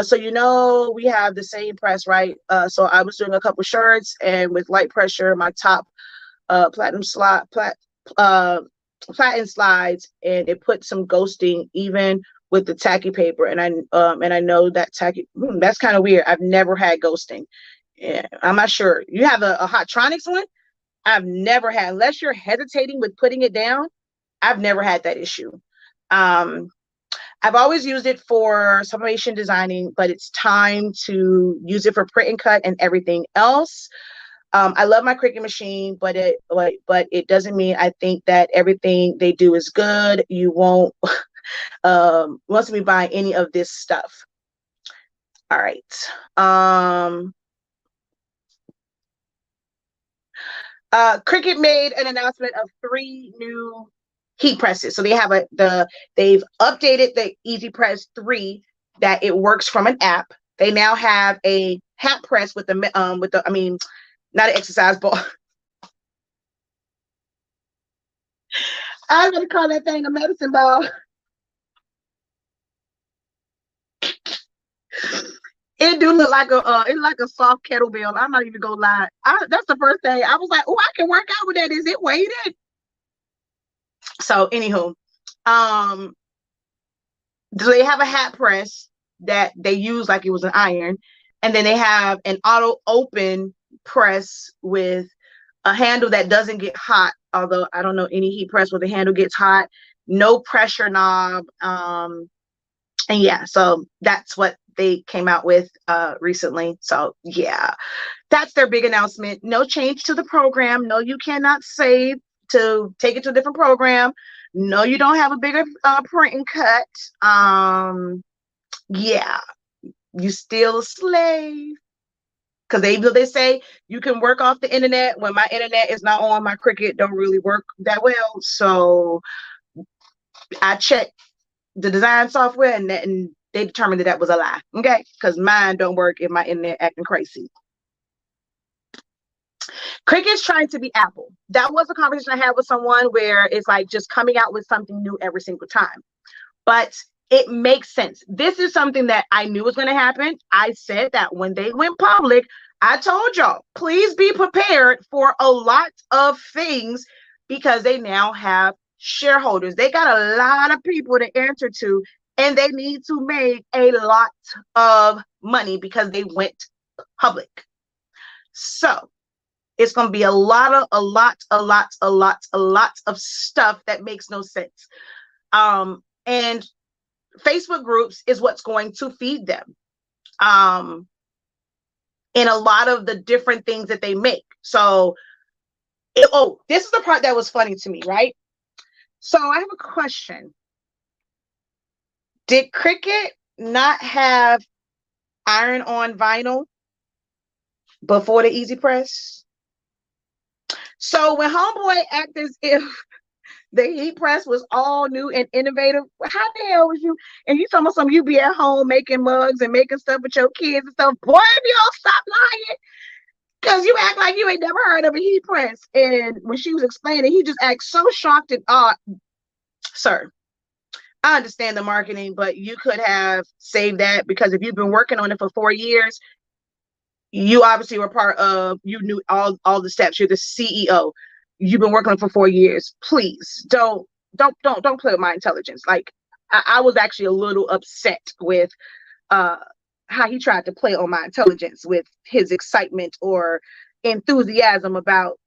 So, you know, we have the same press, right? So I was doing a couple shirts, and with light pressure, my top platinum slides, and it put some ghosting even with the tacky paper. And I know that tacky, that's kind of weird. I've never had ghosting. Yeah, I'm not sure. You have a Hotronix one? I've never had, unless you're hesitating with putting it down. I've never had that issue. I've always used it for summation designing, but it's time to use it for print and cut and everything else. I love my Cricut machine, but it doesn't mean I think that everything they do is good. You won't want to be buying any of this stuff. All right. Cricut made an announcement of 3 new heat presses. So they have they've updated the Easy Press 3 that it works from an app. They now have a hat press with the I mean, not an exercise ball. I'm gonna call that thing a medicine ball. It do look like a soft kettlebell. I'm not even gonna lie. That's the first thing I was like, oh, I can work out with that. Is it weighted? So anywho, so they have a hat press that they use like it was an iron, and then they have an auto open press with a handle that doesn't get hot. Although I don't know any heat press where the handle gets hot. No pressure knob. And yeah, so that's what they came out with recently. So yeah, that's their big announcement. No change to the program. No, you cannot save to take it to a different program. No, you don't have a bigger print and cut. Yeah, You still a slave. Because they say you can work off the internet. When my internet is not on, my Cricut don't really work that well. So I checked the design software, and they determined that was a lie. Okay, because mine don't work if my internet acting crazy. Cricut's trying to be Apple. That was a conversation I had with someone where it's like just coming out with something new every single time. But it makes sense. This is something that I knew was going to happen. I said that when they went public, I told y'all, please be prepared for a lot of things because they now have shareholders. They got a lot of people to answer to, and they need to make a lot of money because they went public. So it's going to be a lot of stuff that makes no sense. And Facebook groups is what's going to feed them in a lot of the different things that they make. So, this is the part that was funny to me, right? So I have a question. Did Cricut not have iron-on vinyl before the Easy Press? So when Homeboy acted as if the heat press was all new and innovative, how the hell was you? And you talking about some you be at home making mugs and making stuff with your kids and stuff. Boy, if you don't stop lying, because you act like you ain't never heard of a heat press. And when she was explaining, he just acted so shocked and sir, I understand the marketing, but you could have saved that, because if you've been working on it for 4 years, you obviously were part of, you knew all the steps. You're the CEO. You've been working on it for 4 years. Please don't play with my intelligence. Like I was actually a little upset with how he tried to play on my intelligence with his excitement or enthusiasm about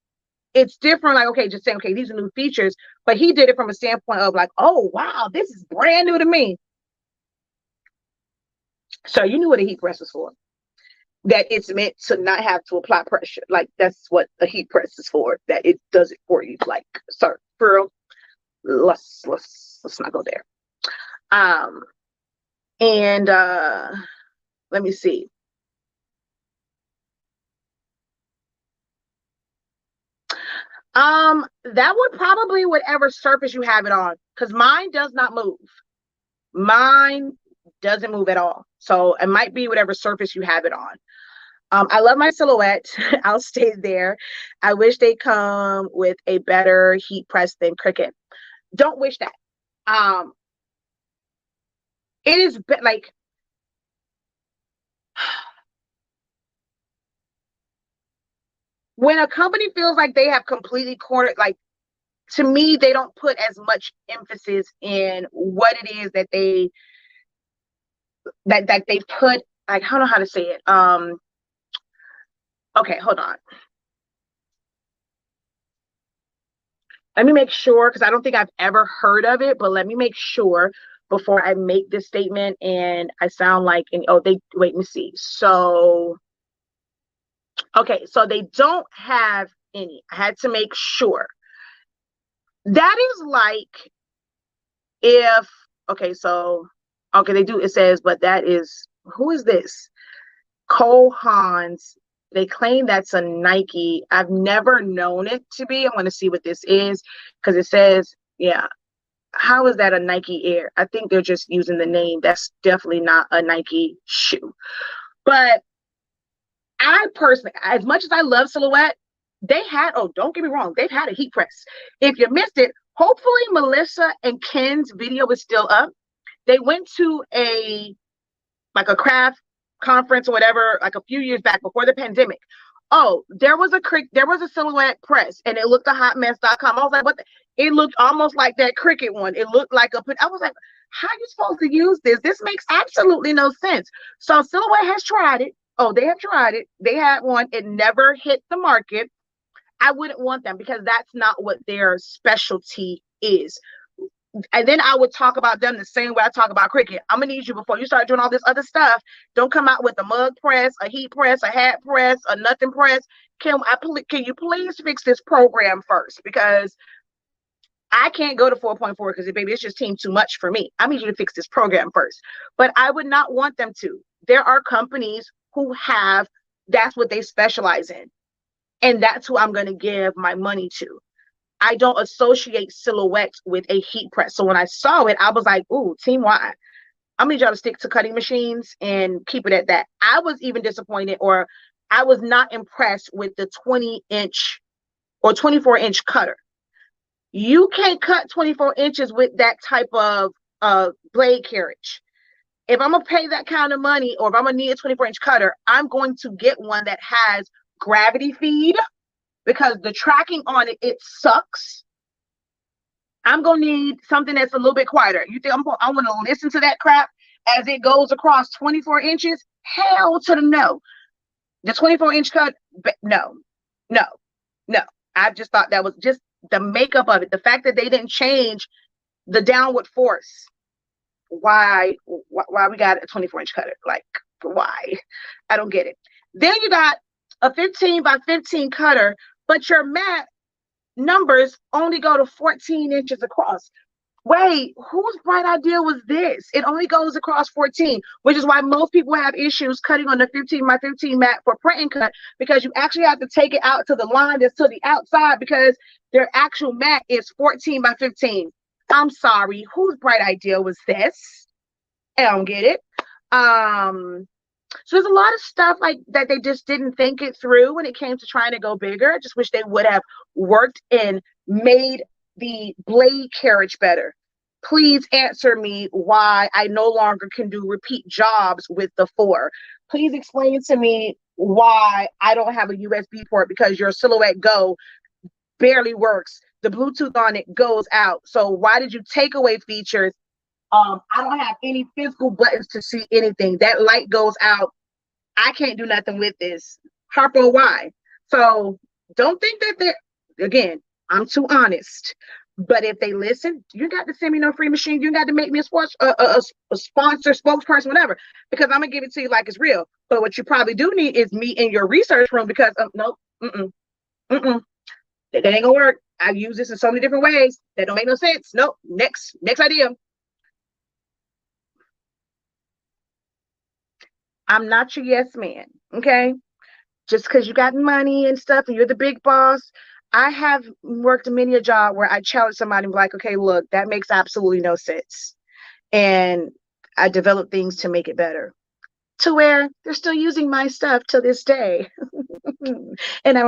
it's different. Like, okay, just saying, okay, these are new features, but he did it from a standpoint of like, oh, wow, this is brand new to me. So you knew what a heat press was for. That it's meant to not have to apply pressure. Like that's what a heat press is for. That it does it for you. Like, sir, girl, let's not go there. And let me see. That would probably whatever surface you have it on, because mine does not move. Mine doesn't move at all. So it might be whatever surface you have it on. I love my Silhouette. I'll stay there. I wish they come with a better heat press than Cricut. Don't wish that. It is like when a company feels like they have completely cornered, like to me, they don't put as much emphasis in what it is that they put. Like, I don't know how to say it. Okay, hold on. Let me make sure, because I don't think I've ever heard of it, but let me make sure before I make this statement and I sound like, wait, let me see. So, okay, so they don't have any. I had to make sure. That is like if, okay, so, okay, they do, it says, but that is, who is this? Cole Haans. They claim that's a Nike. I've never known it to be. I want to see what this is, because it says, yeah. How is that a Nike Air? I think they're just using the name. That's definitely not a Nike shoe. But I personally, as much as I love Silhouette, they had, oh, don't get me wrong, they've had a heat press. If you missed it, hopefully Melissa and Ken's video is still up. They went to a craft conference or whatever, like a few years back before the pandemic. Oh, there was a Silhouette press and it looked a hotmess.com. I was like, what it looked almost like that Cricut one. It looked like I was like, how are you supposed to use this? This makes absolutely no sense. So Silhouette has tried it. Oh, they have tried it. They had one. It never hit the market. I wouldn't want them because that's not what their specialty is. And then I would talk about them the same way I talk about Cricut. I'm gonna need you, before you start doing all this other stuff, don't come out with a mug press, a heat press, a hat press, a nothing press. Can you please fix this program first? Because I can't go to 4.4 because, baby, it's just team too much for me. I need you to fix this program first. But I would not want them to. there are companies who have, that's what they specialize in. And that's who I'm going to give my money to. I don't associate silhouettes with a heat press. So when I saw it, I was like, ooh, Team Y. I'm gonna need y'all to stick to cutting machines and keep it at that. I was even disappointed, or I was not impressed with the 20-inch or 24-inch cutter. You can't cut 24 inches with that type of blade carriage. If I'm gonna pay that kind of money, or if I'm gonna need a 24-inch cutter, I'm going to get one that has gravity feed, because the tracking on it, it sucks. I'm gonna need something that's a little bit quieter. You think I want to listen to that crap as it goes across 24 inches? Hell to the no. The 24-inch cut, no, no, no. I just thought that was just the makeup of it. The fact that they didn't change the downward force. Why we got a 24-inch cutter? Like, why? I don't get it. Then you got a 15 by 15 cutter, but your mat numbers only go to 14 inches across. Wait, whose bright idea was this? It only goes across 14, which is why most people have issues cutting on the 15 by 15 mat for print and cut, because you actually have to take it out to the line that's to the outside, because their actual mat is 14 by 15. I'm sorry, whose bright idea was this? I don't get it. So there's a lot of stuff like that they just didn't think it through when it came to trying to go bigger. I just wish they would have worked and made the blade carriage better. Please answer me why I no longer can do repeat jobs with the 4. Please explain to me why I don't have a USB port, because your Silhouette Go barely works. The Bluetooth on it goes out. So why did you take away features? I don't have any physical buttons to see anything. That light goes out. I can't do nothing with this. Harpo, why? So don't think that they're, again, I'm too honest. But if they listen, you got to send me no free machine. You got to make me a sponsor, spokesperson, whatever, because I'm going to give it to you like it's real. But what you probably do need is me in your research room, because nope, that ain't going to work. I've used this in so many different ways that don't make no sense. Nope. Next idea. I'm not your yes man, okay? Just because you got money and stuff and you're the big boss. I have worked many a job where I challenge somebody and be like, okay, look, that makes absolutely no sense. And I develop things to make it better, to where they're still using my stuff to this day. And I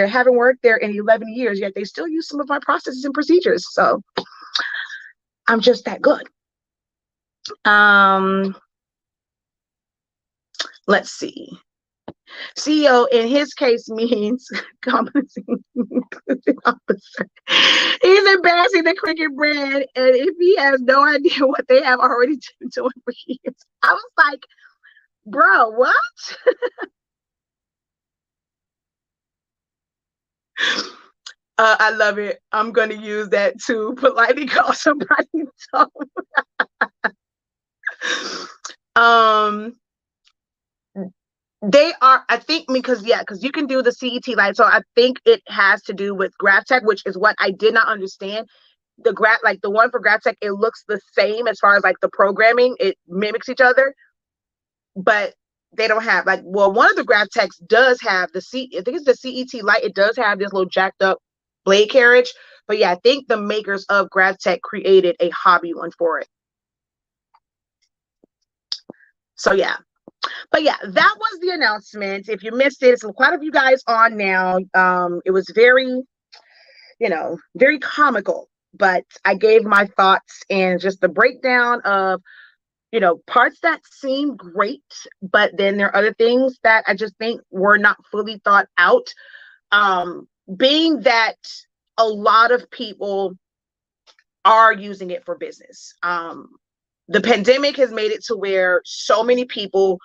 haven't worked there in 11 years, yet they still use some of my processes and procedures. So I'm just that good. Let's see. CEO in his case means compensating officer. He's embarrassing the Cricut brand, and if he has no idea what they have already been doing for years. I was like, bro, what? I love it. I'm gonna use that to politely call somebody dumb. They are, I think, because you can do the CET light. So I think it has to do with GrafTech, which is what I did not understand. The one for GrafTech, it looks the same as far as like the programming. It mimics each other, but they don't have one of the GrafTechs does have I think it's the CET light. It does have this little jacked up blade carriage, but yeah, I think the makers of GrafTech created a hobby one for it. So yeah. But yeah, that was the announcement. If you missed it, it's quite a few guys on now. It was very, very comical, but I gave my thoughts and just the breakdown of, parts that seem great, but then there are other things that I just think were not fully thought out. Being that a lot of people are using it for business. The pandemic has made it to where so many people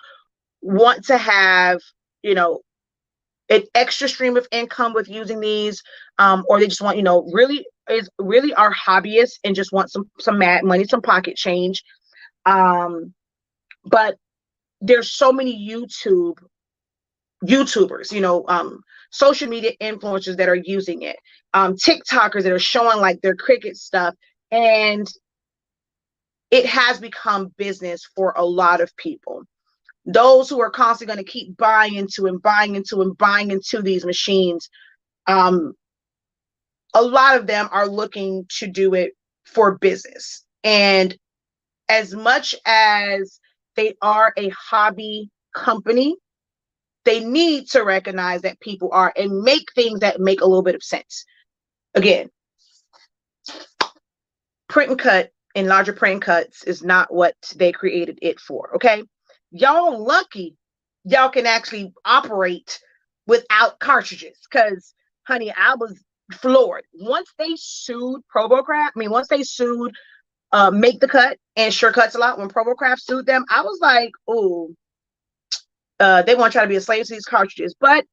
want to have, an extra stream of income with using these, or they just want, really are hobbyists and just want some mad money, some pocket change. But there's so many YouTubers, social media influencers that are using it, TikTokers that are showing like their Cricut stuff, and it has become business for a lot of people. those who are constantly going to keep buying into and buying into and buying into these machines, a lot of them are looking to do it for business. And as much as they are a hobby company, they need to recognize that people are and make things that make a little bit of sense. Again, print and cut and larger print cuts is not what they created it for. Okay, y'all lucky y'all can actually operate without cartridges, because honey, I was floored once they sued Probocraft. I mean, once they sued Make the Cut and Sure Cuts a Lot, when Probocraft sued them, I was like, oh, they want to try to be a slave to these cartridges. But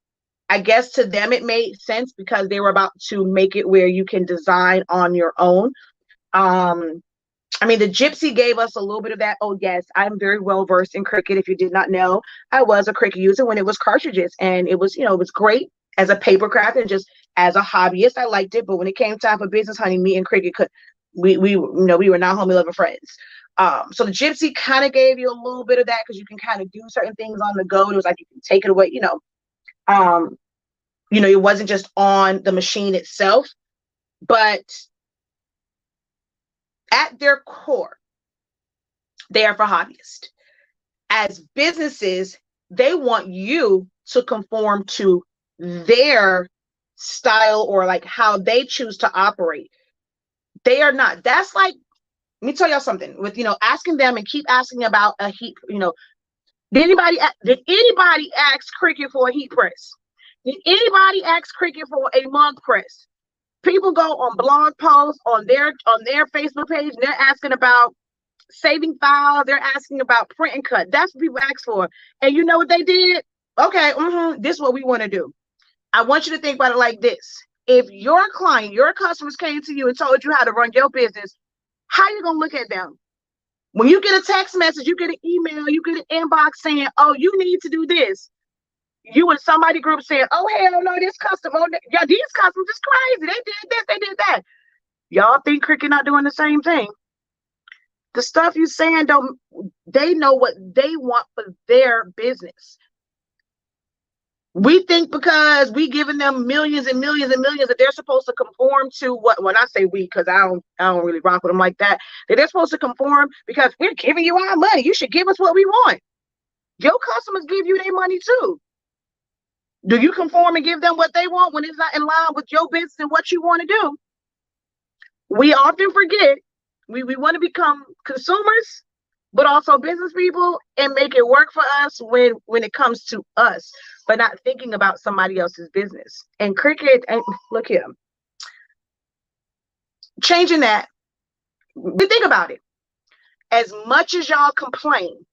I guess to them it made sense because they were about to make it where you can design on your own. I mean, the Gypsy gave us a little bit of that. Oh, yes, I'm very well versed in Cricut. If you did not know, I was a Cricut user when it was cartridges, and it was, it was great as a paper craft and just as a hobbyist. I liked it, but when it came time for business, honey, me and Cricut could, we were not homie loving friends. So the Gypsy kind of gave you a little bit of that because you can kind of do certain things on the go. It was like you can take it away, it wasn't just on the machine itself, but at their core, they are for hobbyists. As businesses, they want you to conform to their style or like how they choose to operate. They are not. That's like, let me tell y'all something with, asking them and keep asking about a heat, did anybody ask Cricut for a heat press? Did anybody ask Cricut for a mug press? People go on blog posts on their Facebook page, and they're asking about saving files. They're asking about print and cut. That's what people ask for. And you know what they did? Okay, this is what we want to do. I want you to think about it like this. If your client, your customers came to you and told you how to run your business, how you going to look at them? When you get a text message, you get an email, you get an inbox saying, oh, you need to do this. You and somebody group saying, oh, hell no, this customer, yeah, these customers is crazy. They did this, they did that. Y'all think Cricut not doing the same thing? The stuff you saying, they know what they want for their business. We think because we giving them millions and millions and millions that they're supposed to conform to what, when I say we, because I don't really rock with them like that they're supposed to conform because we're giving you our money. You should give us what we want. Your customers give you their money too. Do you conform and give them what they want when it's not in line with your business and what you want to do? We often forget we want to become consumers, but also business people and make it work for us when it comes to us, but not thinking about somebody else's business. And Cricut, and look here, changing that. We think about it. As much as y'all complain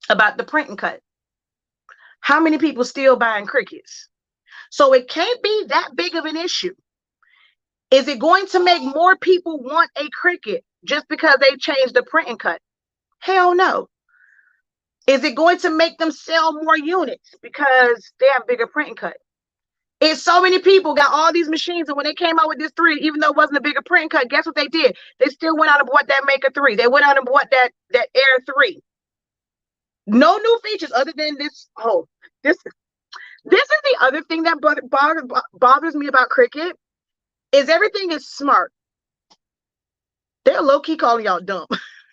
about the print and cut, how many people still buying Cricuts? So it can't be that big of an issue. Is it going to make more people want a Cricut just because they changed the print and cut? Hell no. Is it going to make them sell more units because they have bigger print and cut? It's so many people got all these machines, and when they came out with this 3, even though it wasn't a bigger print and cut, guess what they did? They still went out and bought that Maker 3. They went out and bought that Air 3. No new features other than this. Oh, this is the other thing that bothers me about Cricut is everything is smart. They're low-key calling y'all dumb.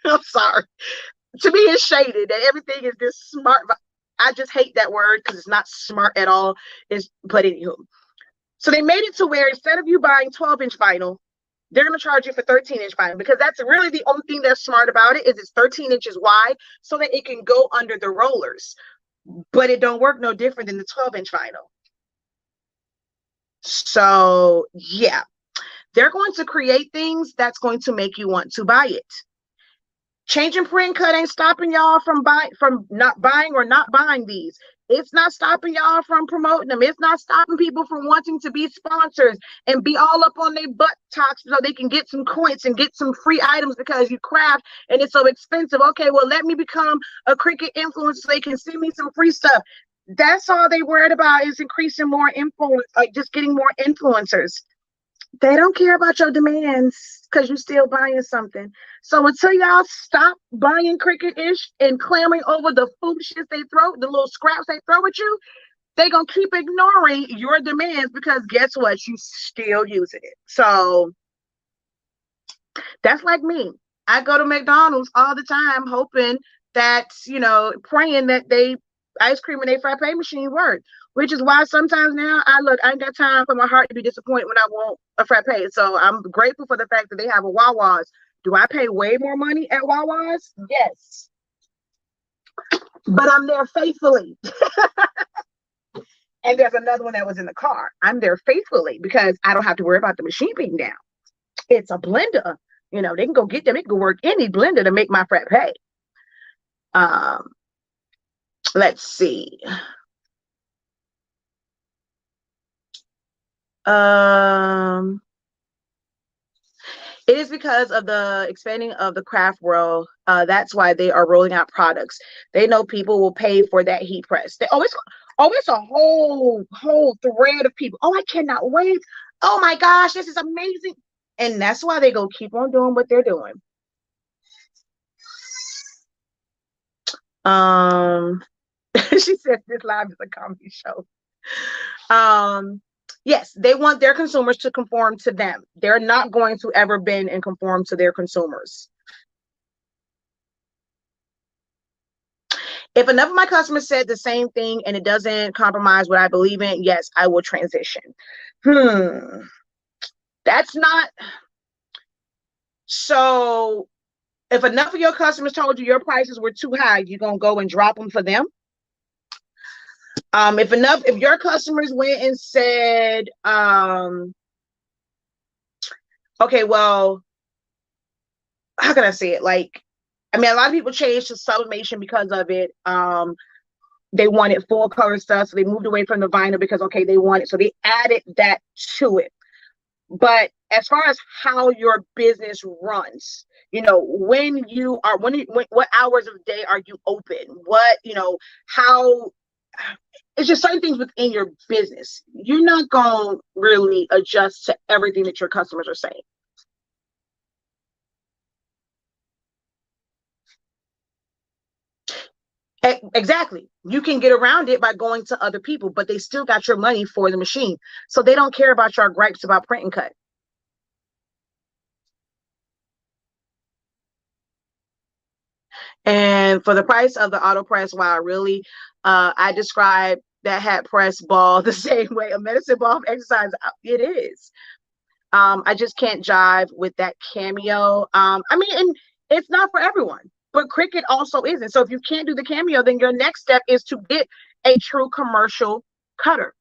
I'm sorry. To me, it's shaded that everything is this smart. I just hate that word because it's not smart at all. But anywho, so they made it to where instead of you buying 12-inch vinyl, they're going to charge you for 13-inch vinyl, because that's really the only thing that's smart about it is it's 13 inches wide so that it can go under the rollers. But it don't work no different than the 12-inch vinyl. So yeah, they're going to create things that's going to make you want to buy it. Changing print cut ain't stopping y'all from not buying or not buying these. It's not stopping y'all from promoting them. It's not stopping people from wanting to be sponsors and be all up on their butt talks so they can get some coins and get some free items because you craft and it's so expensive. Okay, well, let me become a Cricut influencer so they can send me some free stuff. That's all they worried about, is increasing more influence, like just getting more influencers. They don't care about your demands because you're still buying something. So until y'all stop buying Cricut-ish and clamoring over the foolishness they throw, the little scraps they throw at you, they're going to keep ignoring your demands because guess what? You still using it. So that's like me. I go to McDonald's all the time hoping that, praying that they ice cream and they frappe machine work, which is why sometimes now I ain't got time for my heart to be disappointed when I want a frappe. So I'm grateful for the fact that they have a Wawa's. Do I pay way more money at Wawa's? Yes. But I'm there faithfully. And there's another one that was in the car. I'm there faithfully because I don't have to worry about the machine being down. It's a blender. They can go get them. They can go work any blender to make my frappe. Let's see. It is because of the expanding of the craft world. That's why they are rolling out products. They know people will pay for that heat press. It's a whole thread of people. Oh, I cannot wait. Oh my gosh, this is amazing. And that's why they go keep on doing what they're doing. She said this live is a comedy show. Yes, they want their consumers to conform to them. They're not going to ever bend and conform to their consumers. If enough of my customers said the same thing and it doesn't compromise what I believe in, yes, I will transition. That's not. So if enough of your customers told you your prices were too high, you're going to go and drop them for them? If your customers went and said, okay, well, how can I say it? A lot of people changed to sublimation because of it. They wanted full color stuff, so they moved away from the vinyl because, okay, they want it. So they added that to it. But as far as how your business runs, what hours of the day are you open? How it's just certain things within your business. You're not going to really adjust to everything that your customers are saying. Exactly. You can get around it by going to other people, but they still got your money for the machine. So they don't care about your gripes about print and cut. And for the price of the auto press, wow, really, I describe that hat press ball the same way a medicine ball of exercise. It is. I just can't jive with that cameo. And it's not for everyone, but Cricut also isn't. So if you can't do the cameo, then your next step is to get a true commercial cutter.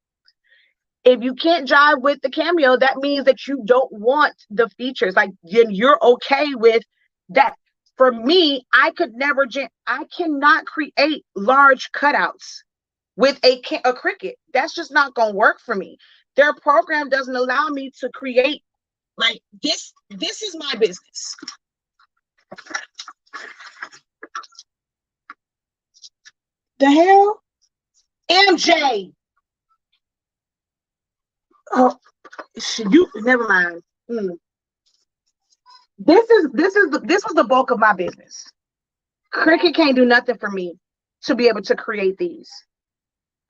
If you can't jive with the cameo, that means that you don't want the features. You're okay with that. For me, I cannot create large cutouts with a Cricut. That's just not going to work for me. Their program doesn't allow me to create like this. This is my business. The hell? MJ. Oh, never mind. This was the bulk of my business. Cricut can't do nothing for me to be able to create these.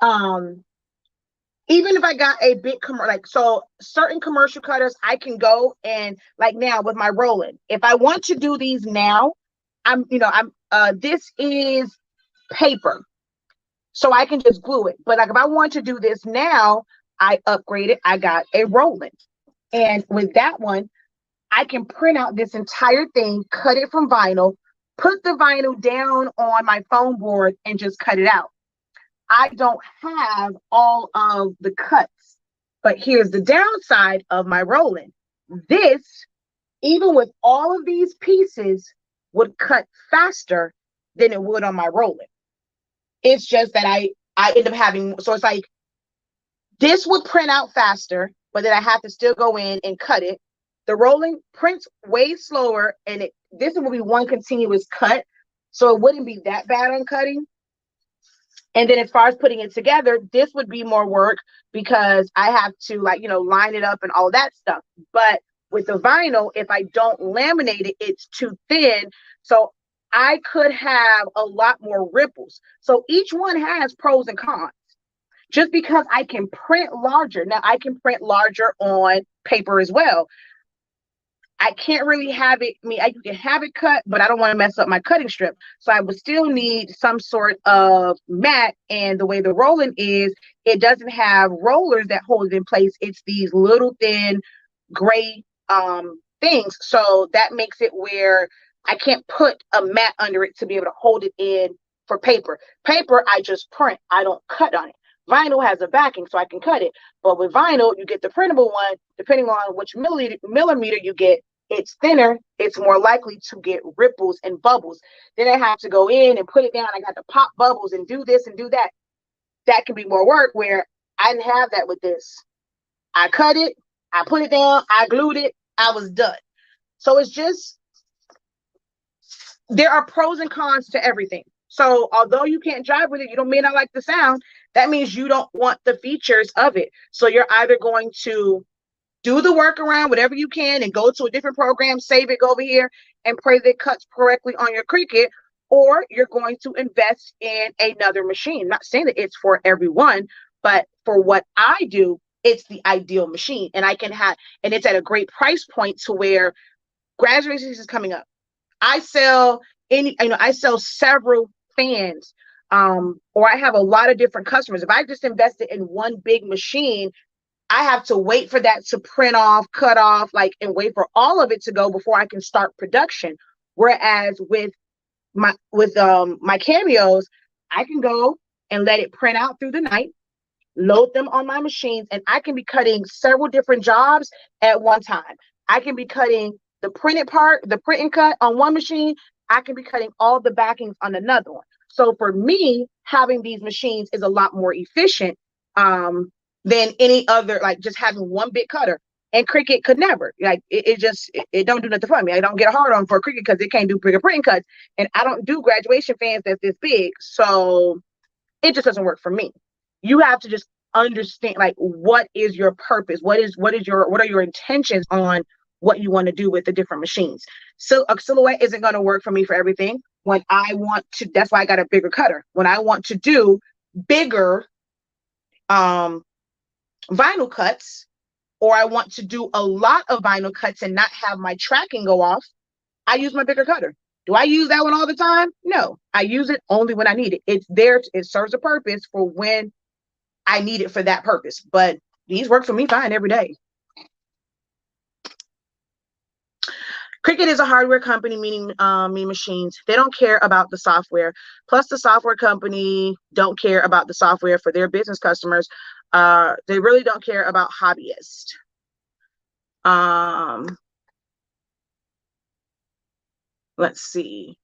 Even if I got a big certain commercial cutters, I can go and now with my rolling. If I want to do these now, this is paper, so I can just glue it. But if I want to do this now, I upgrade it. I got a rolling, and with that one, I can print out this entire thing, cut it from vinyl, put the vinyl down on my foam board, and just cut it out. I don't have all of the cuts, but here's the downside of my rolling. This, even with all of these pieces, would cut faster than it would on my rolling. It's just that I end up having, so it's like this would print out faster, but then I have to still go in and cut it. The rolling prints way slower, and this will be one continuous cut, so it wouldn't be that bad on cutting. And then as far as putting it together, this would be more work because I have to, like, line it up and all that stuff. But with the vinyl, if I don't laminate it, it's too thin. So I could have a lot more ripples. So each one has pros and cons. Just because I can print larger. Now I can print larger on paper as well. I can't really have it. I mean, you can have it cut, but I don't want to mess up my cutting strip. So I would still need some sort of mat. And the way the rolling is, it doesn't have rollers that hold it in place. It's these little thin gray things. So that makes it where I can't put a mat under it to be able to hold it in for paper. Paper, I just print. I don't cut on it. Vinyl has a backing, so I can cut it. But with vinyl, you get the printable one, depending on which millimeter you get. It's thinner, it's more likely to get ripples and bubbles. Then I have to go in and put it down. I got to pop bubbles and do this and do that. That can be more work, where I didn't have that with this. I cut it, I put it down, I glued it, I was done. So it's just, there are pros and cons to everything. So although you can't drive with it, you may not like the sound. That means you don't want the features of it. So you're either going to do the workaround, whatever you can, and go to a different program, save it, go over here, and pray that it cuts correctly on your Cricut, or you're going to invest in another machine. I'm not saying that it's for everyone, but for what I do, it's the ideal machine. And and it's at a great price point to where graduation season is coming up. I sell several fans, or I have a lot of different customers. If I just invested in one big machine, I have to wait for that to print off, cut off, and wait for all of it to go before I can start production. Whereas with my cameos, I can go and let it print out through the night, load them on my machines, and I can be cutting several different jobs at one time. I can be cutting the printed part, the print and cut on one machine. I can be cutting all the backings on another one. So for me, having these machines is a lot more efficient than any other, just having one big cutter. And Cricut could never, it don't do nothing for me. I don't get a hard on for Cricut because it can't do bigger print cuts. And I don't do graduation fans that's this big. So it just doesn't work for me. You have to just understand, what is your purpose? What are your intentions on what you want to do with the different machines? So a silhouette isn't going to work for me for everything. When I want to, that's why I got a bigger cutter. When I want to do bigger vinyl cuts, or I want to do a lot of vinyl cuts and not have my tracking go off, I use my bigger cutter. Do I use that one all the time? No, I use it only when I need it. It's there. It serves a purpose for when I need it for that purpose. But these work for me fine every day. Cricut is a hardware company, meaning machines. They don't care about the software. Plus, the software company don't care about the software for their business customers. They really don't care about hobbyists. Let's see.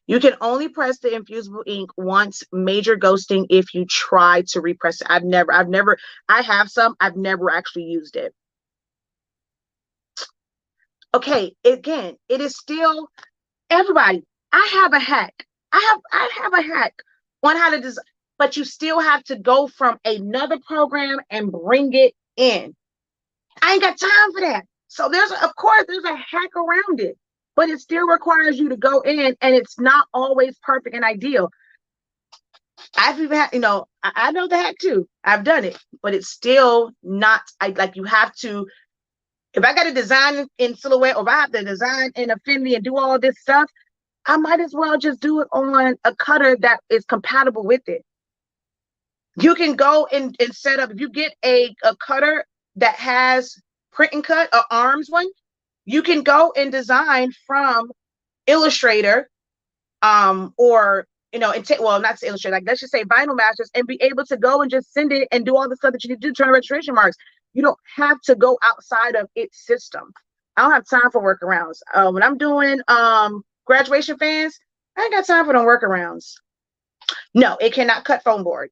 You can only press the infusible ink once. Major ghosting if you try to repress it. I have some. I've never actually used it. Okay, again, it is still, everybody, I have a hack. I have a hack on how to design, but you still have to go from another program and bring it in. I ain't got time for that. So of course there's a hack around it, but it still requires you to go in, and it's not always perfect and ideal. I've even had, I know the hack too. I've done it, but it's still not, you have to, if I got to design in Silhouette, or if I have to design in Affinity and do all this stuff, I might as well just do it on a cutter that is compatible with it. You can go and set up, if you get a cutter that has print and cut, or arms one, you can go and design from Illustrator, or, well, not to Illustrator, let's just say Vinyl Masters, and be able to go and just send it and do all the stuff that you need to do, turn registration marks. You don't have to go outside of its system. I don't have time for workarounds. When I'm doing graduation fans, I ain't got time for them workarounds. No, it cannot cut foam board.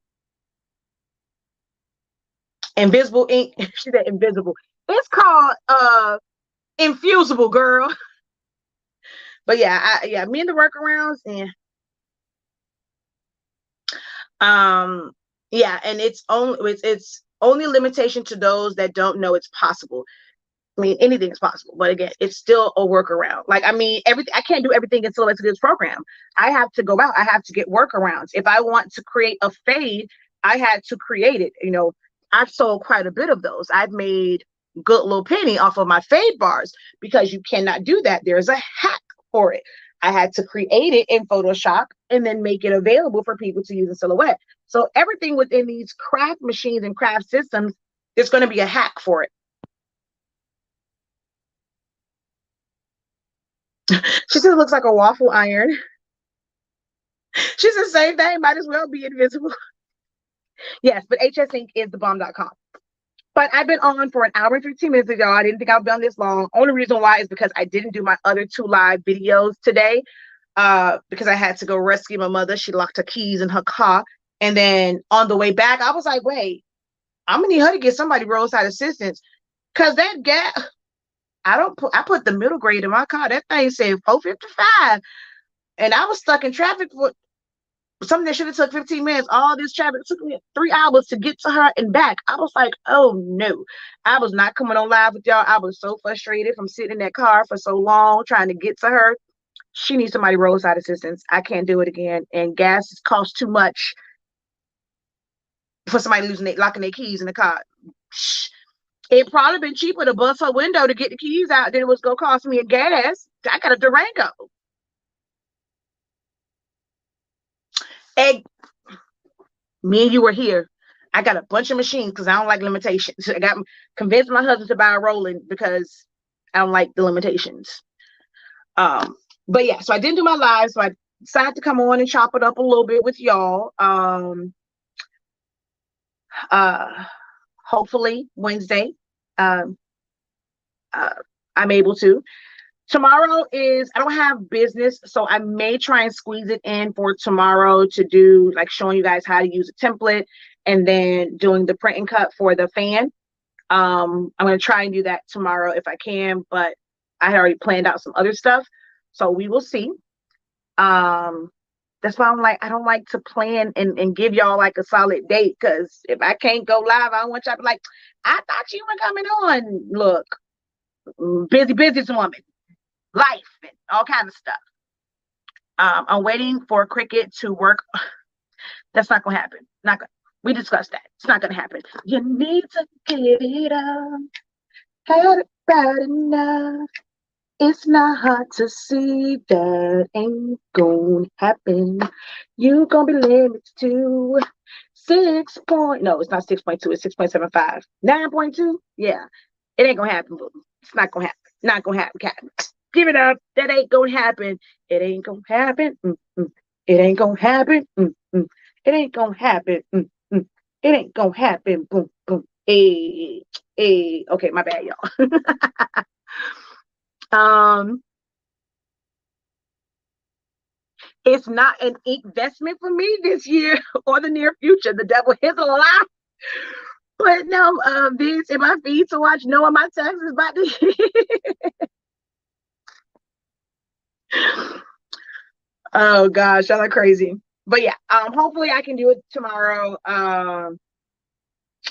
Invisible ink. She said invisible. It's called infusible, girl. But yeah, me and the workarounds, Yeah, and it's only a limitation to those that don't know it's possible. I mean, anything is possible, but again, it's still a workaround. Like, I mean, I can't do everything in Silhouette Studios program. I have to go out. I have to get workarounds. If I want to create a fade, I had to create it. You know, I've sold quite a bit of those. I've made good little penny off of my fade bars because you cannot do that. There's a hack for it. I had to create it in Photoshop and then make it available for people to use in Silhouette. So everything within these craft machines and craft systems, there's going to be a hack for it. She said it looks like a waffle iron. She said same thing, might as well be invisible. Yes, but HS Inc is the bomb.com. But I've been on for an hour and 15 minutes ago. I didn't think I'd be on this long. Only reason why is because I didn't do my other 2 live videos today. Because I had to go rescue my mother. She locked her keys in her car. And then on the way back, I was like, wait, I'm gonna need her to get somebody roadside assistance. Cause that gap, I put the middle grade in my car. That thing said 455. And I was stuck in traffic for something that should have took 15 minutes. All this traffic took me 3 hours to get to her and back. I was like, oh no, I was not coming on live with y'all. I was so frustrated from sitting in that car for so long trying to get to her. She needs somebody roadside assistance. I can't do it again. And gas costs too much for somebody locking their keys in the car. It probably been cheaper to bust her window to get the keys out than it was gonna cost me in gas. I got a Durango. Egg, me and you were here. I got a bunch of machines because I don't like limitations. I got convinced my husband to buy a Roland because I don't like the limitations. But yeah, so I didn't do my live, so I decided to come on and chop it up a little bit with y'all. Hopefully Wednesday, I'm able to. Tomorrow is, I don't have business, so I may try and squeeze it in for tomorrow to do like showing you guys how to use a template and then doing the print and cut for the fan. I'm going to try and do that tomorrow if I can, but I had already planned out some other stuff, so we will see. That's why I'm like, I don't like to plan and give y'all like a solid date, because if I can't go live, I don't want y'all to be like, I thought you were coming on. Look, busy businesswoman, life, and all kinds of stuff. I'm waiting for Cricut to work. That's not gonna happen. Not gonna. We discussed that. It's not gonna happen. You need to give it up. Had it bad enough. It's not hard to see that ain't gonna happen. You gonna be limited to 6 point. No, it's not 6.2. It's 6.75. 9.2. Yeah, it ain't gonna happen. It's not gonna happen. Not gonna happen, Captain. Give it up. That ain't gonna happen. It ain't gonna happen. It ain't gonna happen. It ain't gonna happen. It ain't gonna happen. Boom, boom. Hey, hey. Okay, my bad, y'all. It's not an investment for me this year or the near future. The devil is a lie. But no, these in my feed to watch knowing my taxes about to hit. Oh gosh, y'all are crazy. But yeah, hopefully I can do it tomorrow. I'm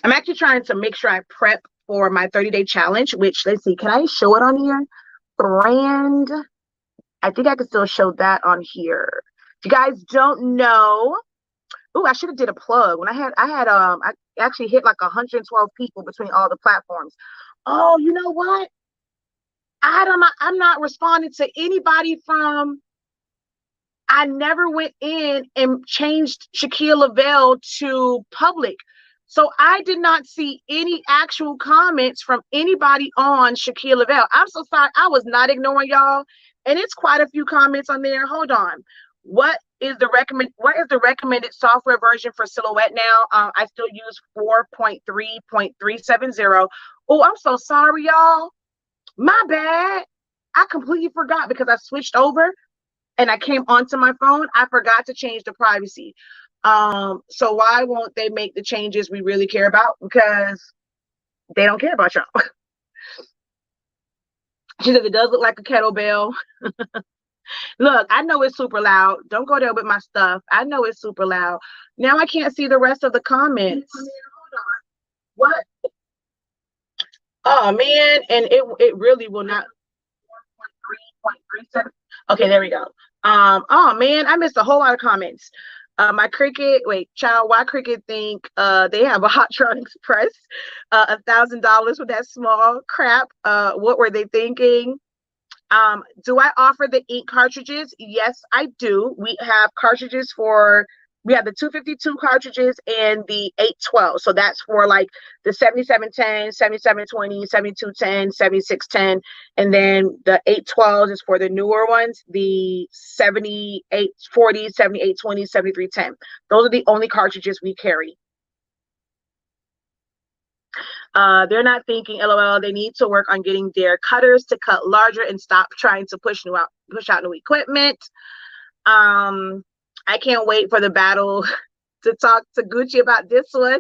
actually trying to make sure I prep for my 30-day challenge, which, let's see, can I show it on here? Brand. I think I can still show that on here. If you guys don't know, oh, I should have did a plug. When I actually hit like 112 people between all the platforms. Oh, you know what? I'm not responding to anybody from. I never went in and changed Shaquille Lavelle to public. So I did not see any actual comments from anybody on Shaquille Lavelle. I'm so sorry. I was not ignoring y'all. And it's quite a few comments on there. Hold on. What is the recommended software version for Silhouette now? I still use 4.3.370. Oh, I'm so sorry, y'all. My bad. I completely forgot because I switched over and I came onto my phone. I forgot to change the privacy. So why won't they make the changes we really care about? Because they don't care about y'all. She said it does look like a kettlebell. Look, I know it's super loud. Don't go there with my stuff. I know it's super loud. Now I can't see the rest of the comments. What? Oh man, and it really will not. Okay, there we go. Oh man, I missed a whole lot of comments. My Cricut, wait, child, why Cricut think they have a Hotronix press, $1,000 for that small crap? What were they thinking? Do I offer the ink cartridges? Yes, I do. We have cartridges for, we have the 252 cartridges and the 812. So that's for like the 7710, 7720, 7210, 7610. And then the 812 is for the newer ones, the 7840, 7820, 7310. Those are the only cartridges we carry. They're not thinking, LOL, they need to work on getting their cutters to cut larger and stop trying to push out new equipment. I can't wait for the battle to talk to Gucci about this one.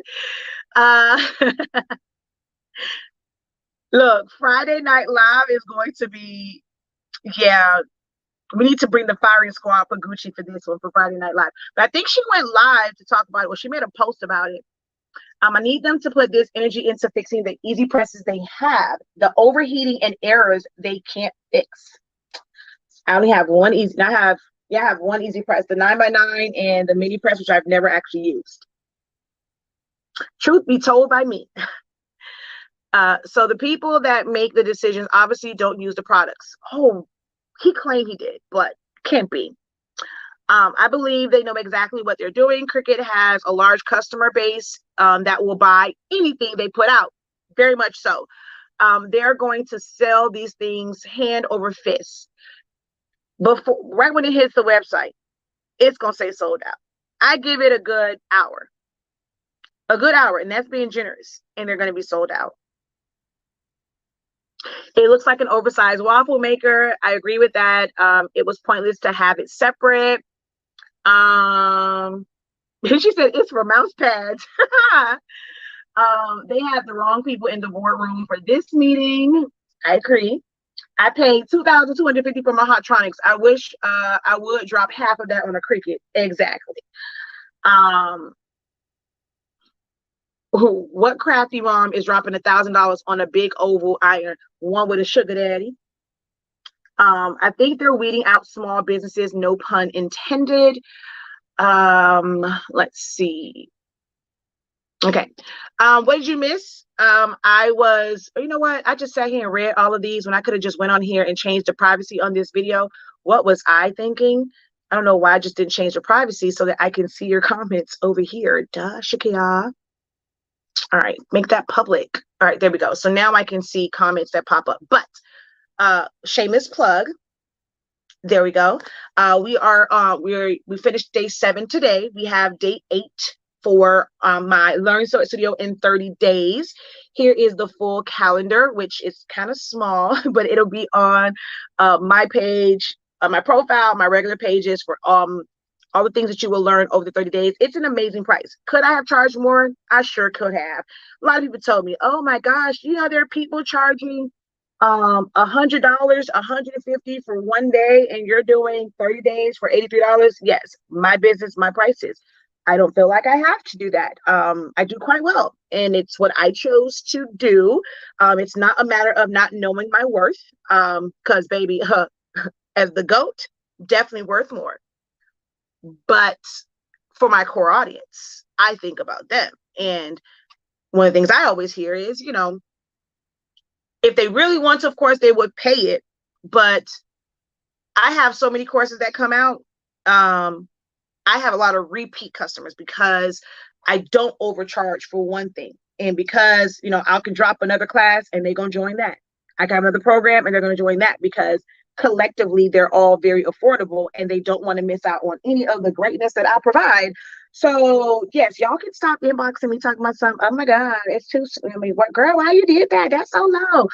Look, Friday Night Live is going to be, yeah, we need to bring the firing squad for Gucci for this one, for Friday Night Live. But I think she went live to talk about it. Well, she made a post about it. I need them to put this energy into fixing the easy presses they have. The overheating and errors they can't fix. I only have one easy. I have one easy press, the 9x9 and the mini press, which I've never actually used. Truth be told by me. So the people that make the decisions obviously don't use the products. Oh, he claimed he did, but can't be. I believe they know exactly what they're doing. Cricut has a large customer base that will buy anything they put out, very much so. They're going to sell these things hand over fist. Right when it hits the website, it's going to say sold out. I give it a good hour, and that's being generous, and they're going to be sold out. It looks like an oversized waffle maker. I agree with that. It was pointless to have it separate. She said it's for mouse pads. They had the wrong people in the boardroom for this meeting. I agree. I paid $2,250 for my Hotronix. I wish I would drop half of that on a Cricut. Exactly. What crafty mom is dropping $1,000 on a big oval iron, one with a sugar daddy? I think they're weeding out small businesses, no pun intended. Let's see. Okay. What did you miss? You know what? I just sat here and read all of these when I could have just went on here and changed the privacy on this video. What was I thinking? I don't know why I just didn't change the privacy so that I can see your comments over here. Duh, Shakia. All right, make that public. All right, there we go. So now I can see comments that pop up. But shameless plug. There we go. We finished day 7 today. We have day 8 for my Learn Sew Studio in 30 days. Here is the full calendar, which is kind of small, but it'll be on my page, my profile, my regular pages for all the things that you will learn over the 30 days. It's an amazing price. Could I have charged more? I sure could have. A lot of people told me, oh my gosh, you know, there are people charging $100, $150 for one day, and you're doing 30 days for $83. Yes, my business, my prices. I don't feel like I have to do that. I do quite well, and it's what I chose to do. It's not a matter of not knowing my worth, because baby, as the GOAT, definitely worth more. But for my core audience, I think about them. And one of the things I always hear is, you know, if they really want to, of course, they would pay it. But I have so many courses that come out. I have a lot of repeat customers because I don't overcharge for one thing. And because, you know, I can drop another class and they're going to join that. I got another program and they're going to join that because collectively they're all very affordable and they don't want to miss out on any of the greatness that I provide. So yes, y'all can stop inboxing me talking about something. Oh my God, it's too, I mean, what, girl, why you did that? That's so low.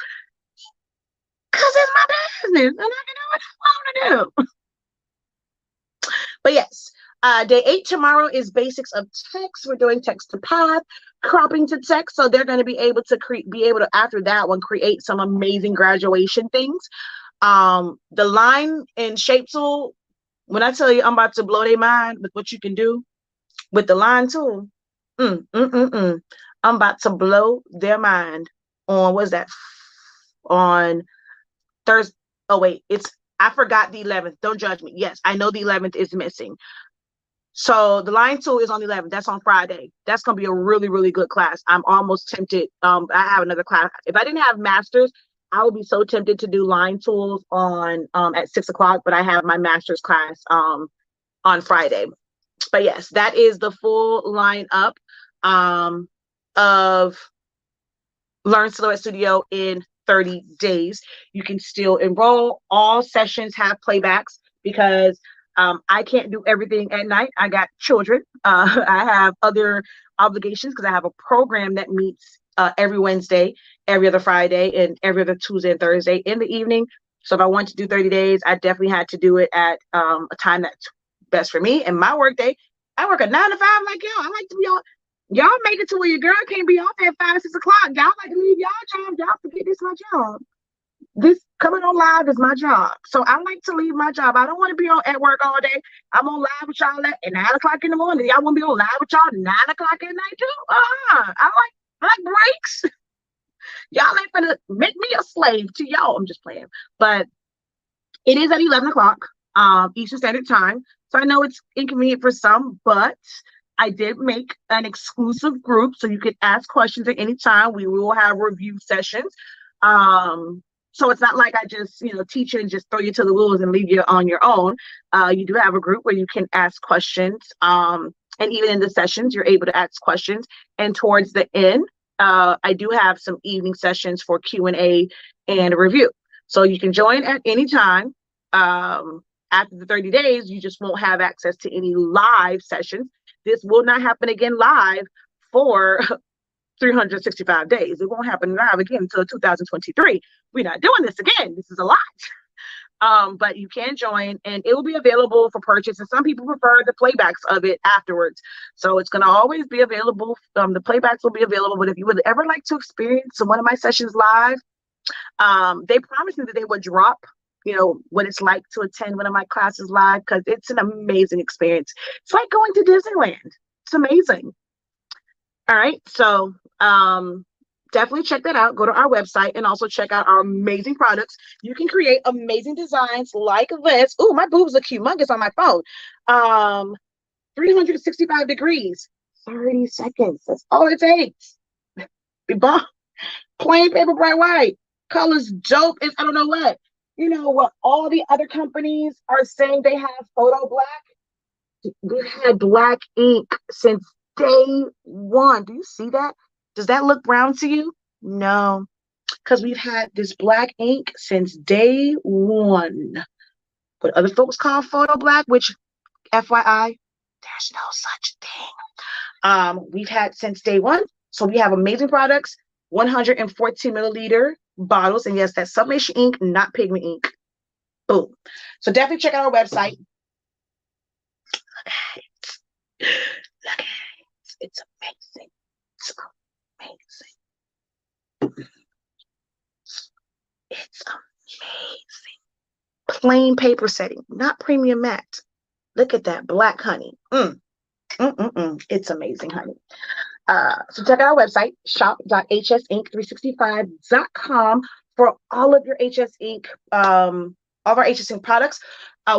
Because it's my business and I can do what I want to do. But yes, day 8 tomorrow is basics of text. We're doing text to path, cropping to text. So they're going to be able to after that one, create some amazing graduation things. The line and shape tool, when I tell you I'm about to blow their mind with what you can do with the line tool, I'm about to blow their mind on, what's that, on Thursday. Oh wait, I forgot the 11th. Don't judge me. Yes, I know the 11th is missing. So the line tool is on the 11th. That's on Friday. That's gonna be a really, really good class. I'm almost tempted. I have another class. If I didn't have masters, I would be so tempted to do line tools on at 6 o'clock, but I have my master's class on Friday. But yes, that is the full lineup of Learn Silhouette Studio in 30 days. You can still enroll. All sessions have playbacks because I can't do everything at night. I got children. I have other obligations because I have a program that meets every Wednesday, every other Friday, and every other Tuesday and Thursday in the evening. So if I want to do 30 days, I definitely had to do it at a time that's best for me. And my work day, I work a 9 to 5 like y'all. I like to be on. Y'all make it to where your girl can't be off at 5, 6 o'clock. Y'all like to leave y'all job. Y'all forget this is my job. This coming on live is my job. So I like to leave my job. I don't want to be on at work all day. I'm on live with y'all at 9 o'clock in the morning. Y'all want to be on live with y'all at 9 o'clock at night too? I like breaks. Y'all ain't gonna make me a slave to y'all. I'm just playing. But it is at 11 o'clock Eastern Standard Time. So I know it's inconvenient for some, but I did make an exclusive group so you can ask questions at any time. We will have review sessions. So it's not like I just, teach you and just throw you to the wolves and leave you on your own. You do have a group where you can ask questions. And even in the sessions, you're able to ask questions. And towards the end, I do have some evening sessions for Q&A and a review. So you can join at any time. After the 30 days, you just won't have access to any live sessions. This will not happen again live for 365 days. It won't happen live again until 2023. We're not doing this again. This is a lot. But you can join and it will be available for purchase. And some people prefer the playbacks of it afterwards. So it's going to always be available. The playbacks will be available. But if you would ever like to experience one of my sessions live, they promised me that they would drop what it's like to attend one of my classes live, because it's an amazing experience. It's like going to Disneyland. It's amazing. All right. So definitely check that out. Go to our website and also check out our amazing products. You can create amazing designs like this. Oh, my boobs look humongous on my phone. 365 degrees, 30 seconds. That's all it takes. Be bomb. Plain paper, bright white. Colors dope. It's, I don't know what. What all the other companies are saying they have photo black. We've had black ink since day one. Do you see that? Does that look brown to you? No, because we've had this black ink since day one. What other folks call photo black, which FYI, there's no such thing. We've had since day one. So we have amazing products, 114 milliliter bottles. And yes, that's sublimation ink, not pigment ink. Boom. So definitely check out our website. Look at it. Look at it. It's amazing. It's amazing. It's amazing. Plain paper setting, not premium matte. Look at that black honey. It's amazing, honey. So check out our website, shop.hsink365.com for all of your HS Ink, all of our HS Ink products.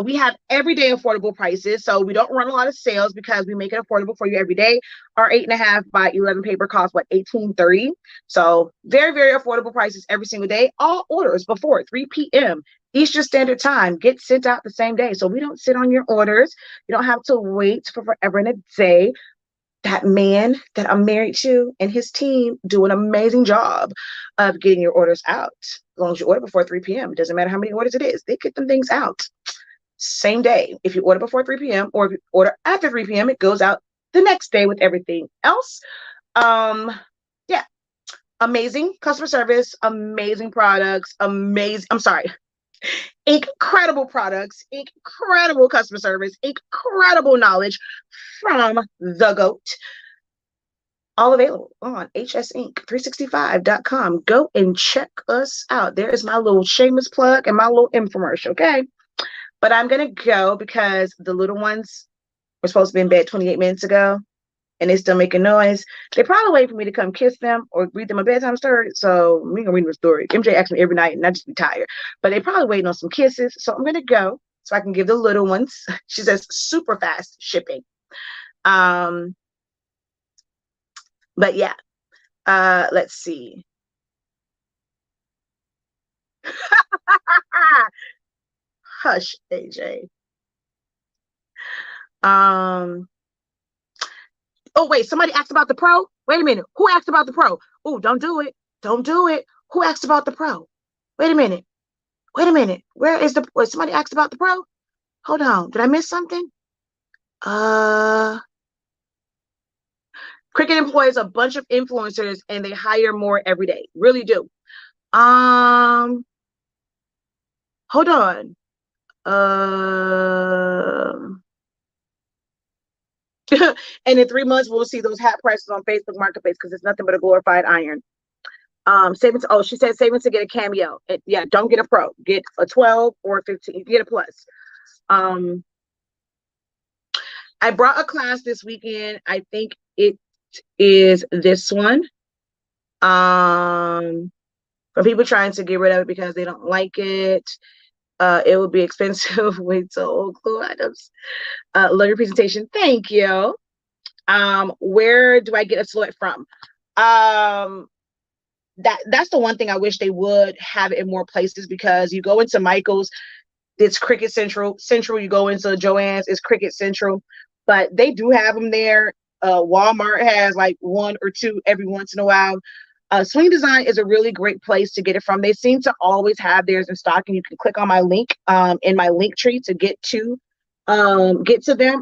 We have everyday affordable prices, so we don't run a lot of sales because we make it affordable for you every day. Our 8.5 by 11 paper costs $18.30. So very, very affordable prices every single day. All orders before 3 p.m. Eastern Standard Time get sent out the same day. So we don't sit on your orders. You don't have to wait for forever and a day. That man that I'm married to and his team do an amazing job of getting your orders out. As long as you order before 3 p.m. It doesn't matter how many orders it is. They get them things out same day. If you order before 3 p.m. or if you order after 3 p.m., it goes out the next day with everything else. Yeah. Amazing customer service, amazing products, incredible products, incredible customer service, incredible knowledge from the GOAT. all available on hsinc365.com. Go and check us out. There is my little shameless plug and my little infomercial, okay? But I'm going to go because the little ones were supposed to be in bed 28 minutes ago, and they still making noise. They probably wait for me to come kiss them or read them a bedtime story. So we gonna read them a story. MJ asks me every night, and I just be tired. But they probably waiting on some kisses. So I'm gonna go so I can give the little ones. She says super fast shipping. But yeah. Let's see. Hush, AJ. Oh, wait, somebody asked about the pro. Wait a minute. Who asked about the pro? Oh, don't do it. Don't do it. Who asked about the pro? Wait a minute. Wait a minute. Where is the, somebody asked about the pro? Hold on. Did I miss something? Cricut employs a bunch of influencers and they hire more every day. Really do. Hold on. And in 3 months, we'll see those hat prices on Facebook Marketplace because it's nothing but a glorified iron. Savings. Oh, she said savings to get a cameo. Yeah, don't get a pro. Get a 12 or a 15. You get a plus. I brought a class this weekend. I think it is this one. For people trying to get rid of it because they don't like it. It would be expensive. Wait till old clue items. Love your presentation. Thank you. Where do I get a silhouette from? That's the one thing I wish they would have it in more places, because you go into Michael's, it's Cricut Central. You go into Joann's, it's Cricut Central, but they do have them there. Walmart has like 1 or 2 every once in a while. Swing Design is a really great place to get it from. They seem to always have theirs in stock, and you can click on my link in my link tree to get to them.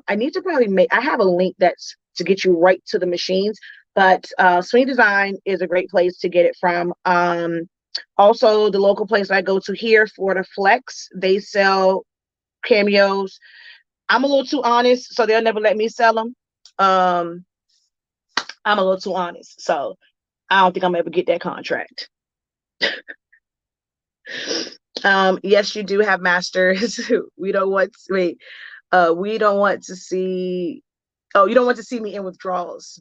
I need to probably I have a link that's to get you right to the machines, but Swing Design is a great place to get it from. Also, the local place I go to here, Florida Flex, they sell cameos. I'm a little too honest, so they'll never let me sell them. I'm a little too honest, so I don't think I'm ever get that contract. Yes, you do have masters. We don't want we don't want to see. Oh, you don't want to see me in withdrawals.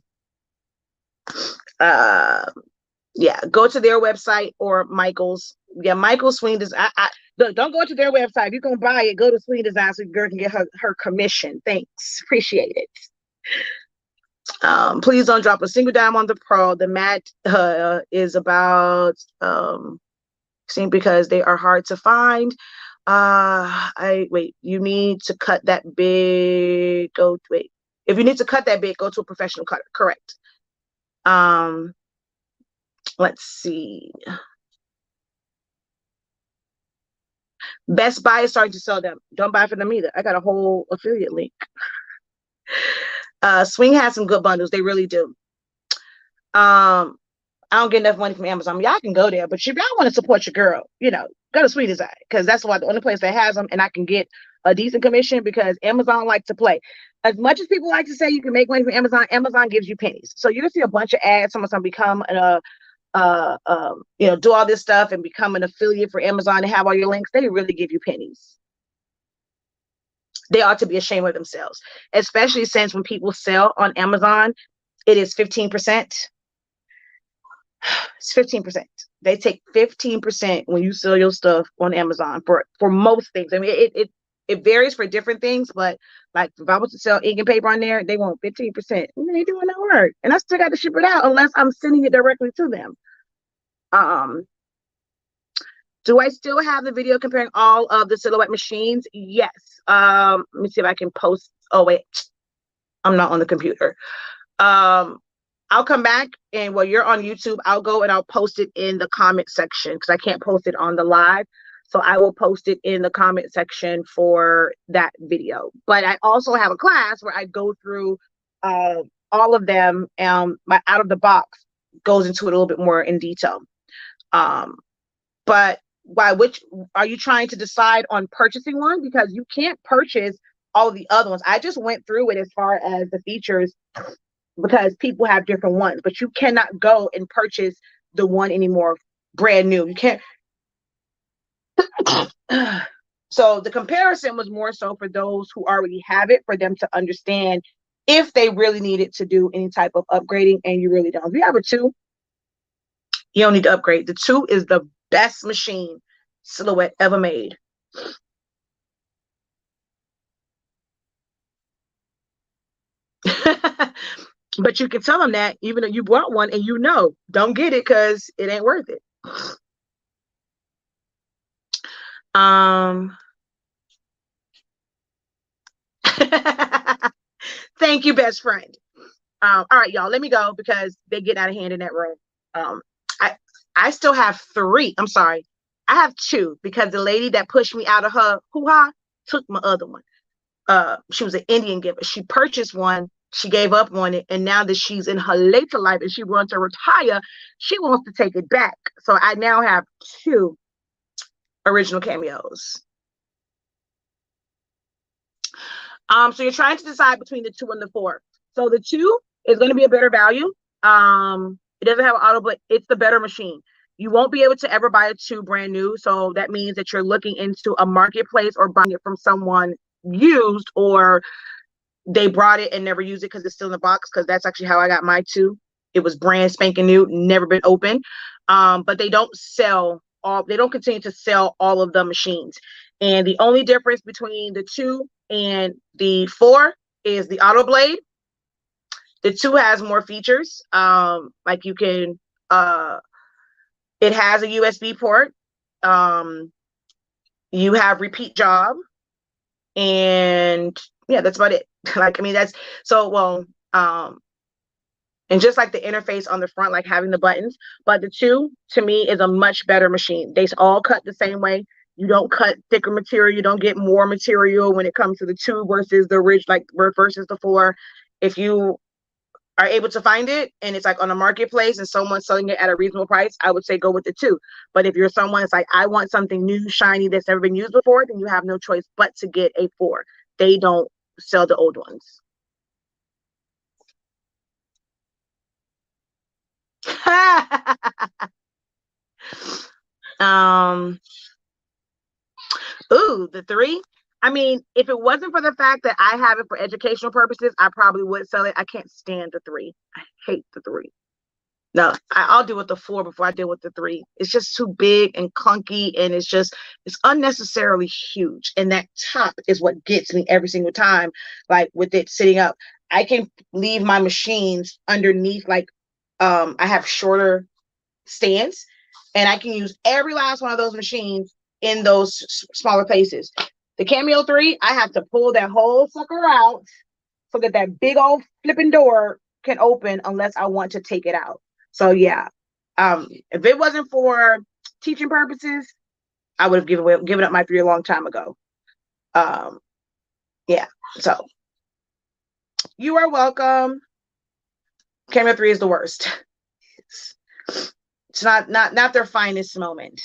Yeah, go to their website or Michael's. Yeah, Michael's Swing Design. Look, don't go to their website. If you're gonna buy it, go to Swing Design so the girl can get her commission. Thanks, appreciate it. Please don't drop a single dime on the pro. The mat is about because they are hard to find. You need to cut that big. If you need to cut that big, go to a professional cutter. Correct. Let's see. Best Buy is starting to sell them. Don't buy from them either. I got a whole affiliate link. Swing has some good bundles. They really do. I don't get enough money from Amazon. Y'all can go there, but if y'all want to support your girl, go to Swing Design, because that's the only place that has them, and I can get a decent commission because Amazon likes to play. As much as people like to say you can make money from Amazon, Amazon gives you pennies. So you're gonna see a bunch of ads. Someone's gonna become do all this stuff and become an affiliate for Amazon and have all your links. They really give you pennies. They ought to be ashamed of themselves, especially since when people sell on Amazon, it is 15%. It's 15%. They take 15% when you sell your stuff on Amazon for most things. I mean, it varies for different things, but like if I was to sell ink and paper on there, they want 15%. And they doing no work, and I still got to ship it out unless I'm sending it directly to them. Do I still have the video comparing all of the silhouette machines? Yes. Let me see if I can post. Oh wait, I'm not on the computer. I'll come back, and while you're on YouTube, I'll go and I'll post it in the comment section because I can't post it on the live. So I will post it in the comment section for that video. But I also have a class where I go through all of them, and my out of the box goes into it a little bit more in detail. But which are you trying to decide on purchasing one? Because you can't purchase all the other ones. I just went through it as far as the features because people have different ones, but you cannot go and purchase the one anymore brand new. You can't. So the comparison was more so for those who already have it, for them to understand if they really needed to do any type of upgrading, and you really don't. If you have a 2, you don't need to upgrade. The 2 is the best machine Silhouette ever made. But you can tell them that even though you bought one and you know, don't get it because it ain't worth it. Thank you, best friend. All right, y'all, let me go because they're getting out of hand in that room. I still have 3. I'm sorry. I have 2 because the lady that pushed me out of her hoo-ha took my other one. She was an Indian giver. She purchased one. She gave up on it. And now that she's in her later life and she wants to retire, she wants to take it back. So I now have 2 original cameos. So you're trying to decide between the 2 and the 4. So the 2 is going to be a better value. It doesn't have an auto, but it's the better machine. You won't be able to ever buy a 2 brand new. So that means that you're looking into a marketplace or buying it from someone used, or they brought it and never used it because it's still in the box, because that's actually how I got my 2. It was brand spanking new, never been open. But they don't continue to sell all of the machines. And the only difference between the 2 and the 4 is the auto blade. The 2 has more features. Like you can, it has a USB port. You have repeat job, and yeah, that's about it. Like, I mean, that's so well. And just like the interface on the front, like having the buttons, but the 2 to me is a much better machine. They all cut the same way. You don't cut thicker material. You don't get more material when it comes to the 2 versus the ridge, like versus the 4. If you are able to find it and it's like on a marketplace and someone's selling it at a reasonable price, I would say go with the 2. But if you're someone that's like, I want something new, shiny, that's never been used before, then you have no choice but to get a 4. They don't sell the old ones. Ooh, the 3. I mean, if it wasn't for the fact that I have it for educational purposes, I probably would sell it. I can't stand the 3. I hate the 3. No, I'll deal with the 4 before I deal with the 3. It's just too big and clunky, and it's unnecessarily huge. And that top is what gets me every single time. Like with it sitting up, I can leave my machines underneath. Like, I have shorter stands, and I can use every last one of those machines in those smaller places. The Cameo 3, I have to pull that whole sucker out so that big old flipping door can open unless I want to take it out. So yeah, if it wasn't for teaching purposes, I would have given up my 3 a long time ago. Yeah, so you are welcome. Camera 3 is the worst. It's not their finest moment.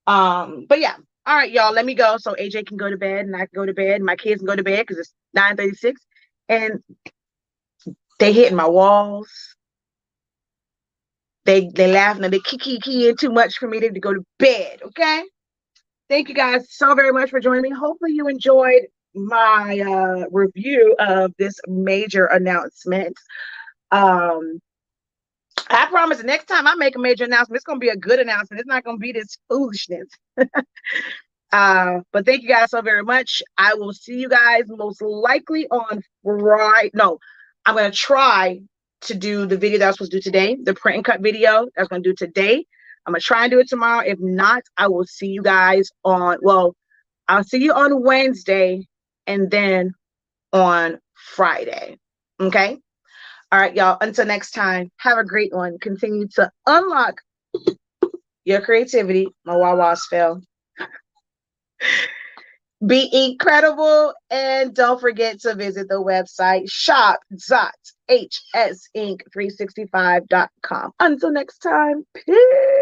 But yeah, all right, y'all, let me go so AJ can go to bed and I can go to bed and my kids can go to bed because it's 9:36 and they hitting my walls. They laughing and they kiki too much for me to go to bed. Okay. Thank you guys so very much for joining me. Hopefully you enjoyed my review of this major announcement. I promise the next time I make a major announcement, it's gonna be a good announcement. It's not gonna be this foolishness. But thank you guys so very much. I will see you guys most likely on Friday. No, I'm gonna try to do the video that I was supposed to do today, the print and cut video I was gonna do today. I'm gonna try and do it tomorrow. If not, I will see you guys I'll see you on Wednesday and then on Friday. Okay. All right, y'all. Until next time, have a great one. Continue to unlock your creativity. My Wawa's fell. Be incredible, and don't forget to visit the website shop.hsinc365.com. Until next time, peace.